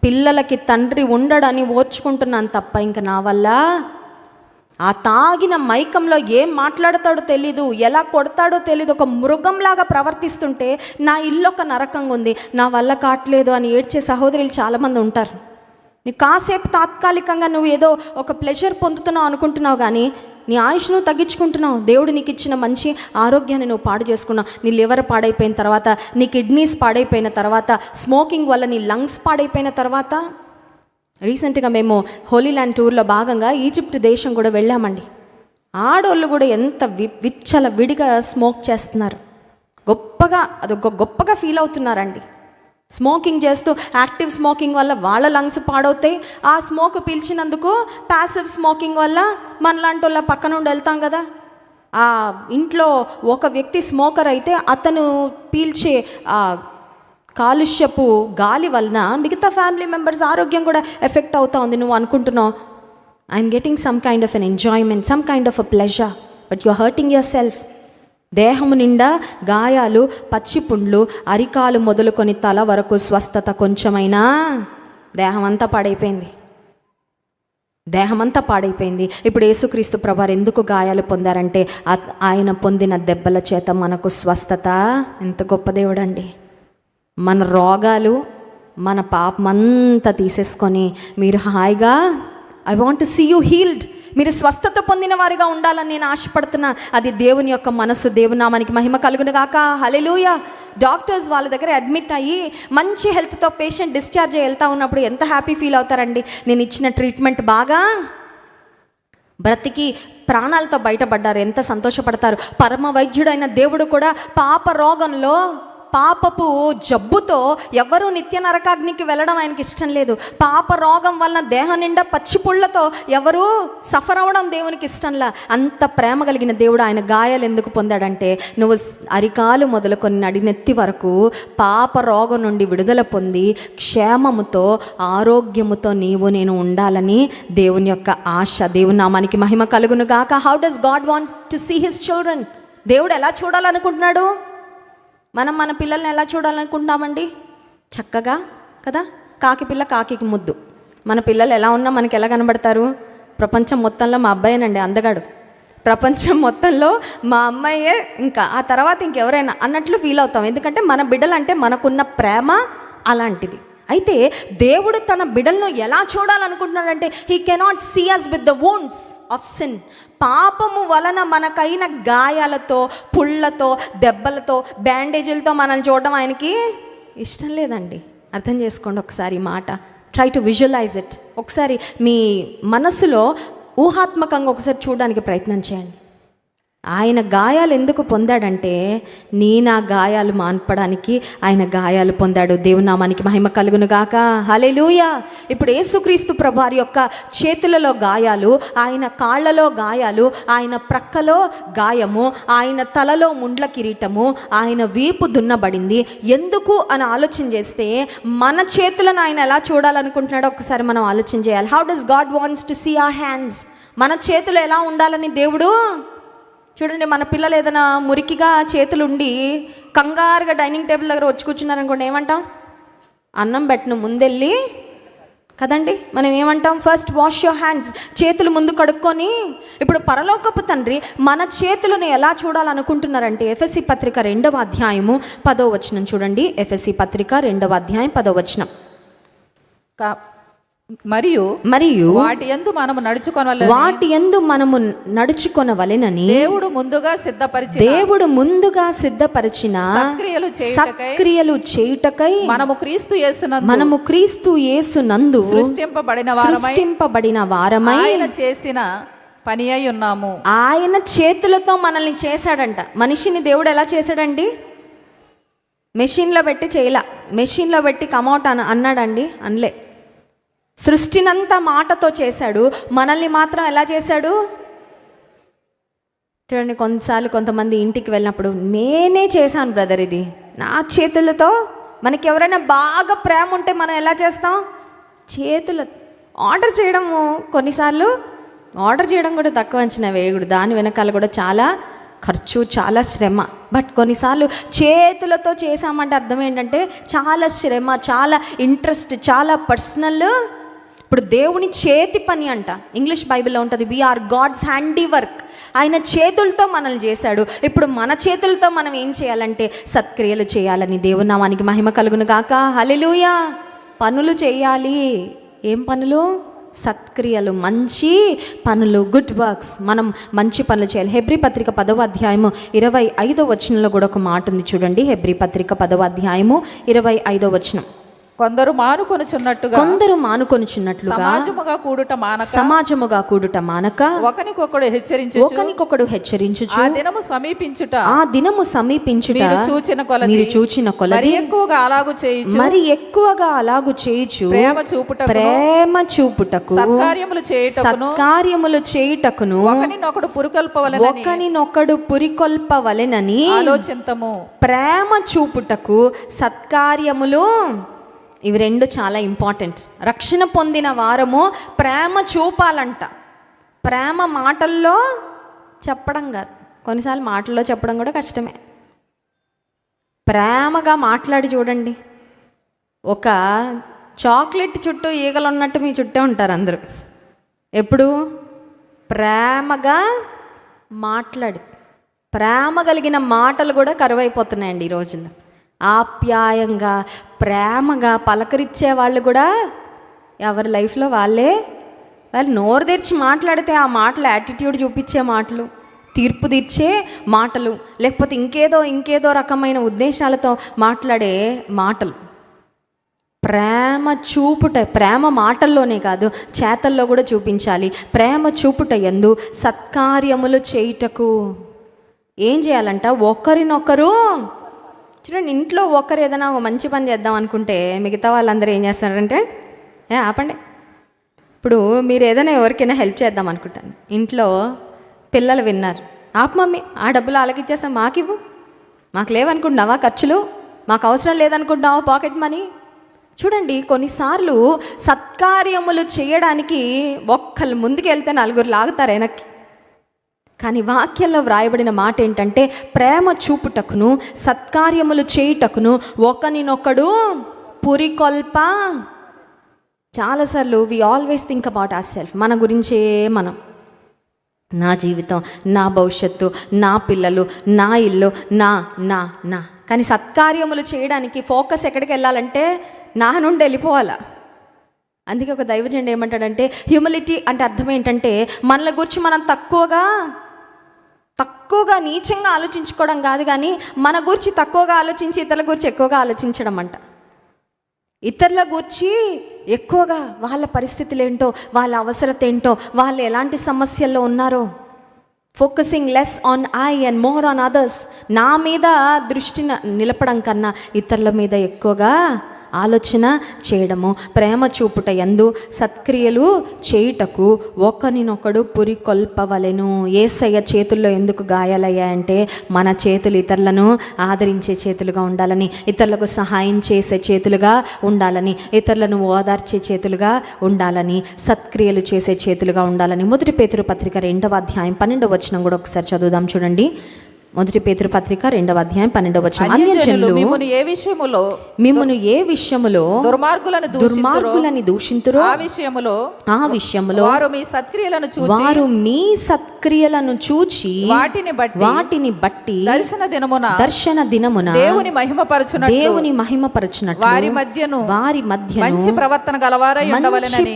Speaker 3: పిల్లలకి తండ్రి ఉండడని ఓర్చుకుంటున్నాను తప్ప ఇంకా నా వల్ల, ఆ తాగిన మైకంలో ఏం మాట్లాడతాడో తెలీదు, ఎలా కొడతాడో తెలీదు, ఒక మృగంలాగా ప్రవర్తిస్తుంటే నా ఇల్లు ఒక నరకంగా ఉంది, నా వల్ల కావట్లేదు అని ఏడ్చే సహోదరులు చాలామంది ఉంటారు. నీకు కాసేపు తాత్కాలికంగా నువ్వు ఏదో ఒక ప్లెజర్ పొందుతున్నావు అనుకుంటున్నావు, కానీ నీ ఆయుష్ను తగ్గించుకుంటున్నావు. దేవుడు నీకు ఇచ్చిన మంచి ఆరోగ్యాన్ని నువ్వు పాడు చేసుకున్నావు. నీ లివర్ పాడైపోయిన తర్వాత, నీ కిడ్నీస్ పాడైపోయిన తర్వాత, స్మోకింగ్ వల్ల నీ లంగ్స్ పాడైపోయిన తర్వాత. రీసెంట్గా మేము హోలీ ల్యాండ్ టూర్లో భాగంగా ఈజిప్ట్ దేశం కూడా వెళ్ళామండి. ఆడోళ్ళు కూడా ఎంత విచ్చల విడిగా స్మోక్ చేస్తున్నారు, గొప్పగా ఫీల్ అవుతున్నారండి. స్మోకింగ్ చేస్తూ, యాక్టివ్ స్మోకింగ్ వల్ల వాళ్ళ లంగ్స్ పాడవుతాయి. ఆ స్మోక్ పీల్చినందుకు ప్యాసివ్ స్మోకింగ్ వల్ల మనలాంటి వాళ్ళ పక్క నుండి వెళ్తాం కదా, ఆ ఇంట్లో ఒక వ్యక్తి స్మోకర్ అయితే అతను పీల్చే కాలుష్యపు గాలి వలన మిగతా ఫ్యామిలీ మెంబర్స్ ఆరోగ్యం కూడా ఎఫెక్ట్ అవుతా ఉంది. నువ్వు అనుకుంటున్నావు I'm getting some kind of an enjoyment, some kind of a pleasure, but you are hurting yourself. దేహము నిండా గాయాలు, పచ్చిపుండ్లు, అరికాలు మొదలుకొని తల వరకు స్వస్థత కొంచెమైనా, దేహమంతా పాడైపోయింది. ఇప్పుడు యేసుక్రీస్తు ప్రభువారు ఎందుకు గాయాలు పొందారంటే ఆయన పొందిన దెబ్బల చేత మనకు స్వస్థత. ఎంత గొప్ప దేవుడండి. మన రోగాలు, మన పాపమంతా తీసేసుకొని మీరు హాయిగా, I want to see you healed, మీరు స్వస్థత పొందిన వారిగా ఉండాలని నేను ఆశపడుతున్నా. అది దేవుని యొక్క మనసు. దేవుని నామానికి మహిమ కలుగును గాక. హల్లెలూయా. డాక్టర్స్ వాళ్ళ దగ్గర అడ్మిట్ అయ్యి మంచి హెల్త్తో పేషెంట్ డిశ్చార్జ్ అయ్యి వెళ్తూ ఉన్నప్పుడు ఎంత హ్యాపీ ఫీల్ అవుతారండి. నేను ఇచ్చిన ట్రీట్మెంట్ బాగా బ్రతికి ప్రాణాలతో బయటపడ్డారు, ఎంత సంతోషపడతారు. పరమ వైద్యుడైన దేవుడు కూడా పాప రోగంలో, పాపపు జబ్బుతో ఎవరూ నిత్య నరకాగ్నికి వెళ్ళడం ఆయనకి ఇష్టం లేదు. పాప రోగం వలన దేహం నిండా పచ్చిపుళ్లతో ఎవరూ సఫర్ అవ్వడం దేవునికి ఇష్టంలా. అంత ప్రేమ కలిగిన దేవుడు ఆయన గాయాలు ఎందుకు పొందాడంటే, నువ్వు అరికాలు మొదలుకొని నడినెత్తి వరకు పాప రోగం నుండి విడుదల పొంది క్షేమముతో, ఆరోగ్యముతో నేను ఉండాలని దేవుని యొక్క ఆశ. దేవుని నామానికి మహిమ కలుగును గాక. How does God wants to see his children? దేవుడు ఎలా చూడాలనుకుంటున్నాడు? మనం మన పిల్లల్ని ఎలా చూడాలనుకుంటున్నామండి? చక్కగా కదా, కాకి పిల్ల కాకికి ముద్దు. మన పిల్లలు ఎలా ఉన్నా మనకి ఎలా కనబడతారు? ప్రపంచం మొత్తంలో మా అబ్బాయేనండి అందగాడు, ప్రపంచం మొత్తంలో మా అమ్మాయే, ఇంకా ఆ తర్వాత ఇంకెవరైనా అన్నట్లు ఫీల్ అవుతాం. ఎందుకంటే మన బిడ్డలంటే మనకున్న ప్రేమ అలాంటిది. అయితే దేవుడు తన బిడ్డలను ఎలా చూడాలనుకుంటున్నాడంటే, he cannot see us with the wounds of sin. పాపము వలన మనకైన గాయాలతో, పుళ్ళతో, దెబ్బలతో, బ్యాండేజీలతో మనల్ని చూడడం ఆయనకి ఇష్టం లేదండి. అర్థం చేసుకోండి ఒకసారి మాట. Try to visualise it. ఒకసారి మీ మనసులో ఊహాత్మకంగా ఒకసారి చూడడానికి ప్రయత్నం చేయండి. ఆయన గాయాలు ఎందుకు పొందాడంటే, నా గాయాలు మాన్పడానికి ఆయన గాయాలు పొందాడు. దేవుని నామానికి మహిమ కలుగును గాక. హల్లెలూయా. ఇప్పుడు యేసుక్రీస్తు ప్రభువారి యొక్క చేతులలో గాయాలు, ఆయన కాళ్ళలో గాయాలు, ఆయన ప్రక్కలో గాయము, ఆయన తలలో ముండ్ల కిరీటము, ఆయన వీపు దున్నబడింది. ఎందుకు అని ఆలోచన చేస్తే, మన చేతులను ఆయన ఎలా చూడాలనుకుంటున్నాడో ఒకసారి మనం ఆలోచన చేయాలి. How does God wants to see our hands? మన చేతులు ఎలా ఉండాలని దేవుడు చూడండి. మన పిల్లలు ఏదైనా మురికిగా చేతులుండి కంగారుగా డైనింగ్ టేబుల్ దగ్గర వచ్చి కూర్చున్నారనుకోండి, ఏమంటాం? అన్నం పెట్టను ముందెళ్ళి కదండి. మనం ఏమంటాం? First wash your hands. చేతులు ముందు కడుక్కొని. ఇప్పుడు పరలోకపు తండ్రి మన చేతులను ఎలా చూడాలనుకుంటున్నారంటే, ఎఫెసీ పత్రిక 2వ అధ్యాయము 10వ వచనం చూడండి. ఎఫెసీ పత్రిక 2వ అధ్యాయం 10వ వచనం.
Speaker 2: మరియు
Speaker 4: వాటి యందు మనము నడుచుకొనవలెనని
Speaker 2: వాటి యందు మనము నడుచుకొనవలెనని
Speaker 4: దేవుడు ముందుగా సిద్ధపరిచిన
Speaker 2: సత్క్రియలు చేయుటకై
Speaker 4: మనము
Speaker 2: క్రీస్తు యేసునందు సృష్టింపబడిన వారమై
Speaker 4: ఆయన చేసిన పని అయి ఉన్నాము.
Speaker 2: ఆయన చేతులతో మనల్ని చేశాడంట. మనిషిని దేవుడు ఎలా చేశాడండి? మెషిన్లో పెట్టి చేయలా, మెషిన్లో పెట్టి కమౌట్ అన్నాడండి? అనలే. సృష్టినంతా మాటతో చేశాడు, మనల్ని మాత్రం ఎలా చేశాడు? చూడండి, కొన్నిసార్లు కొంతమంది ఇంటికి వెళ్ళినప్పుడు నేనే చేశాను బ్రదర్, ఇది నా చేతులతో. మనకి ఎవరైనా బాగా ప్రేమ ఉంటే మనం ఎలా చేస్తాం? చేతుల ఆర్డర్ చేయడము, కొన్నిసార్లు ఆర్డర్ చేయడం కూడా తక్కువ అంచనా వేయకూడదు. దాని వెనకాల కూడా చాలా ఖర్చు, చాలా శ్రమ. బట్ కొన్నిసార్లు చేతులతో చేసామంటే అర్థం ఏంటంటే చాలా శ్రమ, చాలా ఇంట్రెస్ట్, చాలా పర్సనల్. ఇప్పుడు దేవుని చేతి పని అంట, ఇంగ్లీష్ బైబిల్లో ఉంటుంది, వీఆర్ గాడ్స్ హ్యాండీ వర్క్. ఆయన చేతులతో మనల్ని చేశాడు. ఇప్పుడు మన చేతులతో మనం ఏం చేయాలంటే సత్క్రియలు చేయాలని. దేవుని నామానికి మహిమ కలుగును గాక. హల్లెలూయా. పనులు చేయాలి. ఏం పనులు? సత్క్రియలు, మంచి పనులు, గుడ్ వర్క్స్. మనం మంచి పనులు చేయాలి. హెబ్రీ పత్రిక 10వ అధ్యాయము 25వ వచనంలో కూడా ఒక మాట ఉంది చూడండి. హెబ్రీ పత్రిక 10వ అధ్యాయము 25వ వచనం.
Speaker 4: కొందరు మానుకొనుచున్నట్టుగా
Speaker 2: సమాజముగా కూడుట మానక
Speaker 4: ఒకనికొకడు
Speaker 2: హెచ్చరించుచు
Speaker 4: ఆ దినము సమీపించుట
Speaker 2: మీరు చూచిన కొలది మరి ఎక్కువగా అలాగు చేయుచు ప్రేమ చూపుటకు సత్కార్యములు చేయుటకును ఒకనినొకడు పురికొల్పవలెనని
Speaker 4: ఆలోచింతము.
Speaker 2: ప్రేమ చూపుటకు సత్కార్యములు, ఇవి రెండు చాలా ఇంపార్టెంట్. రక్షణ పొందిన వారము ప్రేమ చూపాలంట. ప్రేమ మాటల్లో చెప్పడం కాదు, కొన్నిసార్లు మాటల్లో చెప్పడం కూడా కష్టమే. ప్రేమగా మాట్లాడి చూడండి. ఒక చాక్లెట్ చుట్టూ ఈగలు ఉన్నట్టు మీ చుట్టే ఉంటారు అందరూ. ఎప్పుడు ప్రేమగా మాట్లాడి, ప్రేమ కలిగిన మాటలు కూడా కరువైపోతున్నాయండి ఈ రోజుల్లో. ఆప్యాయంగా ప్రేమగా పలకరించే వాళ్ళు కూడా ఎవరి లైఫ్లో వాళ్ళు నోరు తెరిచి మాట్లాడితే ఆ మాటలు యాటిట్యూడ్ చూపించే మాటలు, తీర్పు తీర్చే మాటలు, లేకపోతే ఇంకేదో రకమైన ఉద్దేశాలతో మాట్లాడే మాటలు. ప్రేమ చూపుట, ప్రేమ మాటల్లోనే కాదు చేతల్లో కూడా చూపించాలి. ప్రేమ చూపుట యందు సత్కార్యములు చేయుటకు ఏం చేయాలంట? ఒకరినొకరు. చూడండి, ఇంట్లో ఒకరు ఏదైనా ఒక మంచి పని చేద్దాం అనుకుంటే మిగతా వాళ్ళందరూ ఏం చేస్తారంటే ఆపండి. ఇప్పుడు మీరు ఏదైనా ఎవరికైనా హెల్ప్ చేద్దాం అనుకుంటాను, ఇంట్లో పిల్లలు విన్నారు, మమ్మీ ఆ డబ్బులు అలాగిచ్చేస్తాం, మాకివ్వు, మాకు లేవనుకుంటున్నావా ఖర్చులు, మాకు అవసరం లేదనుకుంటున్నావా పాకెట్ మనీ. చూడండి, కొన్నిసార్లు సత్కార్యములు చేయడానికి ఒక్కళ్ళు ముందుకు వెళ్తే నలుగురు లాగుతారు వెనక్కి. కానీ వాక్యంలో వ్రాయబడిన మాట ఏంటంటే ప్రేమ చూపుటకును సత్కార్యములు చేయుటకును ఒకనినొకడు పురికొల్ప. చాలాసార్లు we always think about our self, మన గురించే మనం, నా జీవితం, నా భవిష్యత్తు, నా పిల్లలు, నా ఇల్లు, నా నా నా కానీ సత్కార్యములు చేయడానికి ఫోకస్ ఎక్కడికి వెళ్ళాలంటే నా నుండి వెళ్ళిపోవాలా. అందుకే ఒక దైవజనుడు ఏమంటాడంటే హ్యూమిలిటీ అంటే అర్థం ఏంటంటే మనల గురించి మనం తక్కువగా నీచంగా ఆలోచించుకోవడం కాదు, కానీ మన గురించి తక్కువగా ఆలోచించి ఇతరుల గురించి ఎక్కువగా ఆలోచించడం అంట. ఇతరుల గురించి ఎక్కువగా వాళ్ళ పరిస్థితులు ఏంటో, వాళ్ళ అవసరత ఏంటో, వాళ్ళు ఎలాంటి సమస్యల్లో ఉన్నారో, focusing less on I and more on others. నా మీద దృష్టి నిలపడం కన్నా ఇతరుల మీద ఎక్కువగా ఆలోచన చేయడము. ప్రేమ చూపుట యందు సత్క్రియలు చేయుటకు ఒకనినొకడు పురికొల్పవలెను. యేసయ్య చేతుల్లో ఎందుకు గాయాలయ్యాయంటే మన చేతులు ఇతరులను ఆదరించే చేతులుగా ఉండాలని, ఇతరులకు సహాయం చేసే చేతులుగా ఉండాలని, ఇతరులను ఓదార్చే చేతులుగా ఉండాలని, సత్క్రియలు చేసే చేతులుగా ఉండాలని. 1 పేతురు పత్రిక 2వ అధ్యాయం 12వ వచనం కూడా ఒకసారి చదువుదాం చూడండి.
Speaker 3: మొదటి పేతురు పత్రిక 2వ అధ్యాయం 12వ వచనం.
Speaker 4: అన్యజనులు
Speaker 3: అన్యజనులు
Speaker 4: మిమ్మును ఏ విషయములో
Speaker 3: మిమ్మును ఏ విషయములో
Speaker 4: దుర్మార్గులను
Speaker 3: దూషింతురో
Speaker 4: ఆ విషయములో
Speaker 3: వారు
Speaker 4: వారు
Speaker 3: మీ సత్క్రియలను చూచి వాటిని బట్టి దర్శన దినమున
Speaker 4: దేవుని
Speaker 3: మహిమపరచునట్లు
Speaker 4: వారి మధ్యను
Speaker 3: మంచి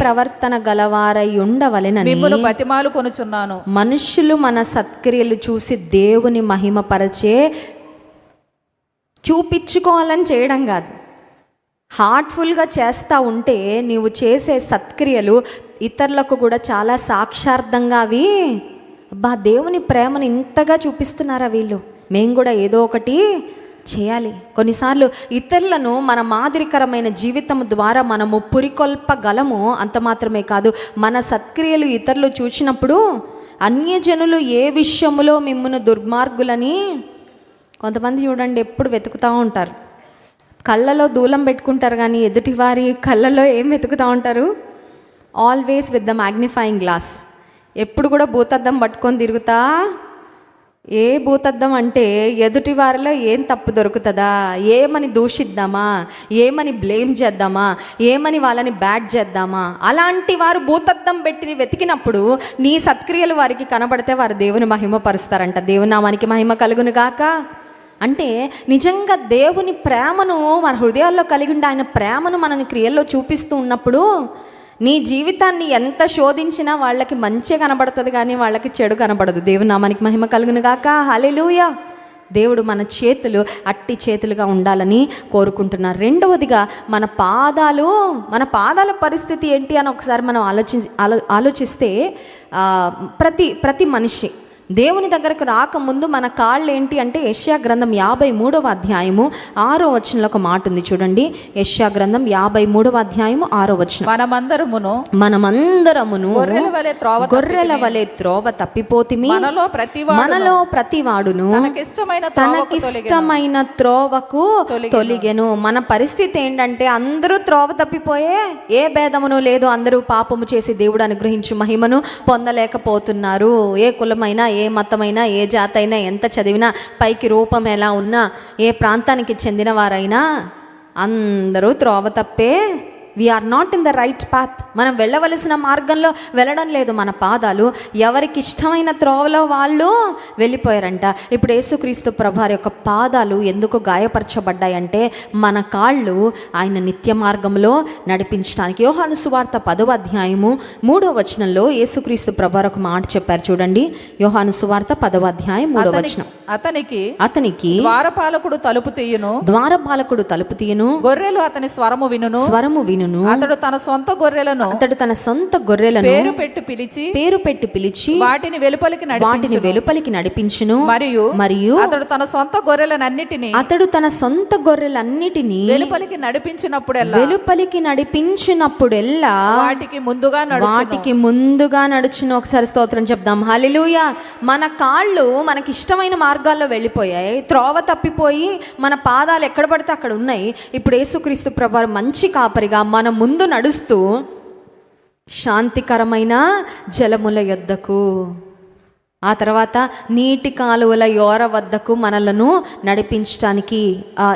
Speaker 4: ప్రవర్తన
Speaker 3: గలవారై ఉండవలెనని
Speaker 4: మిమ్మును బతిమాలు కొనుచున్నాను.
Speaker 3: మనుషులు మన సత్క్రియలు చూసి దేవుని మహిమపరచే చూపించుకోవాలని చేయడం కాదు, హార్ట్ఫుల్గా చేస్తూ ఉంటే నీవు చేసే సత్క్రియలు ఇతరులకు కూడా చాలా సాక్షార్థంగా అవి అబ్బా దేవుని ప్రేమను ఇంతగా చూపిస్తున్నారా వీళ్ళు, మేము కూడా ఏదో ఒకటి చేయాలి. కొన్నిసార్లు ఇతరులను మన మాదిరికరమైన జీవితం ద్వారా మనము పురికొల్పగలము. అంత మాత్రమే కాదు, మన సత్క్రియలు ఇతరులు చూసినప్పుడు అన్యజనులు ఏ విషయములో మిమ్మును దుర్మార్గులని కొంతమంది చూడండి ఎప్పుడు వెతుకుతూ ఉంటారు. కళ్ళలో దూలం పెట్టుకుంటారు కానీ ఎదుటివారి కళ్ళలో ఏం వెతుకుతూ ఉంటారు? Always with the magnifying glass. ఎప్పుడు కూడా భూతద్దం పట్టుకొని తిరుగుతా. ఏ భూతద్దం అంటే ఎదుటి వారిలో ఏం తప్పు దొరుకుతుందా, ఏమని దూషిద్దామా, ఏమని బ్లేమ్ చేద్దామా, ఏమని వాళ్ళని బ్యాడ్ చేద్దామా, అలాంటి వారు భూతద్దం పెట్టి వెతికినప్పుడు నీ సత్క్రియలు వారికి కనబడితే వారు దేవుని మహిమపరుస్తారంట. దేవుని నామానికి మహిమ కలుగును గాక. అంటే నిజంగా దేవుని ప్రేమను మన హృదయాల్లో కలిగి ఉండి ఆయన ప్రేమను మన క్రియల్లో చూపిస్తూ ఉన్నప్పుడు నీ జీవితాన్ని ఎంత శోధించినా వాళ్ళకి మంచిగా కనబడుతుంది కానీ వాళ్ళకి చెడు కనబడదు. దేవుని నామానికి మహిమ కలుగును గాక. హల్లెలూయా. దేవుడు మన చేతులు అట్టి చేతులుగా ఉండాలని కోరుకుంటున్నారు. రెండవదిగా మన పాదాల పరిస్థితి ఏంటి అని ఒకసారి మనం ఆలోచిస్తే ప్రతి మనిషి దేవుని దగ్గరకు రాకముందు మన కాళ్ళు ఏంటి అంటే యెషయా గ్రంథం 53వ అధ్యాయము 6వ వచనంలో ఒక మాట ఉంది చూడండి. యెషయా గ్రంథం 53వ అధ్యాయము 6వ వచనం. మనమందరమును గొర్రెల వలె త్రోవ తప్పిపోతిమి, మనలో ప్రతివాడును తనకిష్టమైన త్రోవకు తొలిగెను. మన పరిస్థితి ఏంటంటే అందరూ త్రోవ తప్పిపోయే, ఏ భేదమును లేదు, అందరూ పాపము చేసి దేవుడు అనుగ్రహించు మహిమను పొందలేకపోతున్నారు. ఏ కులమైనా, ఏ మతమైనా, ఏ జాతైనా, ఎంత చదివినా, పైకి రూపం ఎలా ఉన్నా, ఏ ప్రాంతానికి చెందిన వారైనా అందరూ త్రోవ తప్పే. We are not in the right path. మనం వెళ్ళవలసిన మార్గంలో వెళ్ళడం లేదు. మన పాదాలు ఎవరికి ఇష్టమైన త్రోవలో వాళ్ళు వెళ్ళిపోయారంట. ఇప్పుడు యేసుక్రీస్తు ప్రభువారి యొక్క పాదాలు ఎందుకు గాయపరచబడ్డాయంటే మన కాళ్ళు ఆయన నిత్య మార్గంలో నడిపించడానికి. యోహాను సువార్త 10వ అధ్యాయము 3వ వచనంలో యేసుక్రీస్తు ప్రభువారు ఒక మాట చెప్పారు చూడండి. యోహాను సువార్త 10వ అధ్యాయం 3వ వచనం. అతనికి
Speaker 4: ద్వారపాలకుడు తలుపు తీయును, గొర్రెలు అతని స్వరము వినును. అతడు తన సొంత గొర్రెలను పేరు పెట్టి పిలిచి వాటిని వెలుపలికి నడిపించును. మరియు అతడు తన సొంత గొర్రెలన్నిటిని వెలుపలికి నడిపించినప్పుడెల్లా వాటికి ముందుగా నడుచును. ఒకసారి స్తోత్రం చెప్దాం. హల్లెలూయా. మన కాళ్ళు మనకి ఇష్టమైన మార్గాల్లో వెళ్ళిపోయాయి, త్రోవ తప్పిపోయి మన పాదాలు ఎక్కడ పడితే అక్కడ ఉన్నాయి. ఇప్పుడు యేసుక్రీస్తు ప్రభువారు మంచి కాపరిగా మన ముందు నడుస్తూ శాంతికరమైన జలముల యొద్దకు, ఆ తర్వాత నీటి కాలువల యోర వద్దకు మనలను నడిపించడానికి.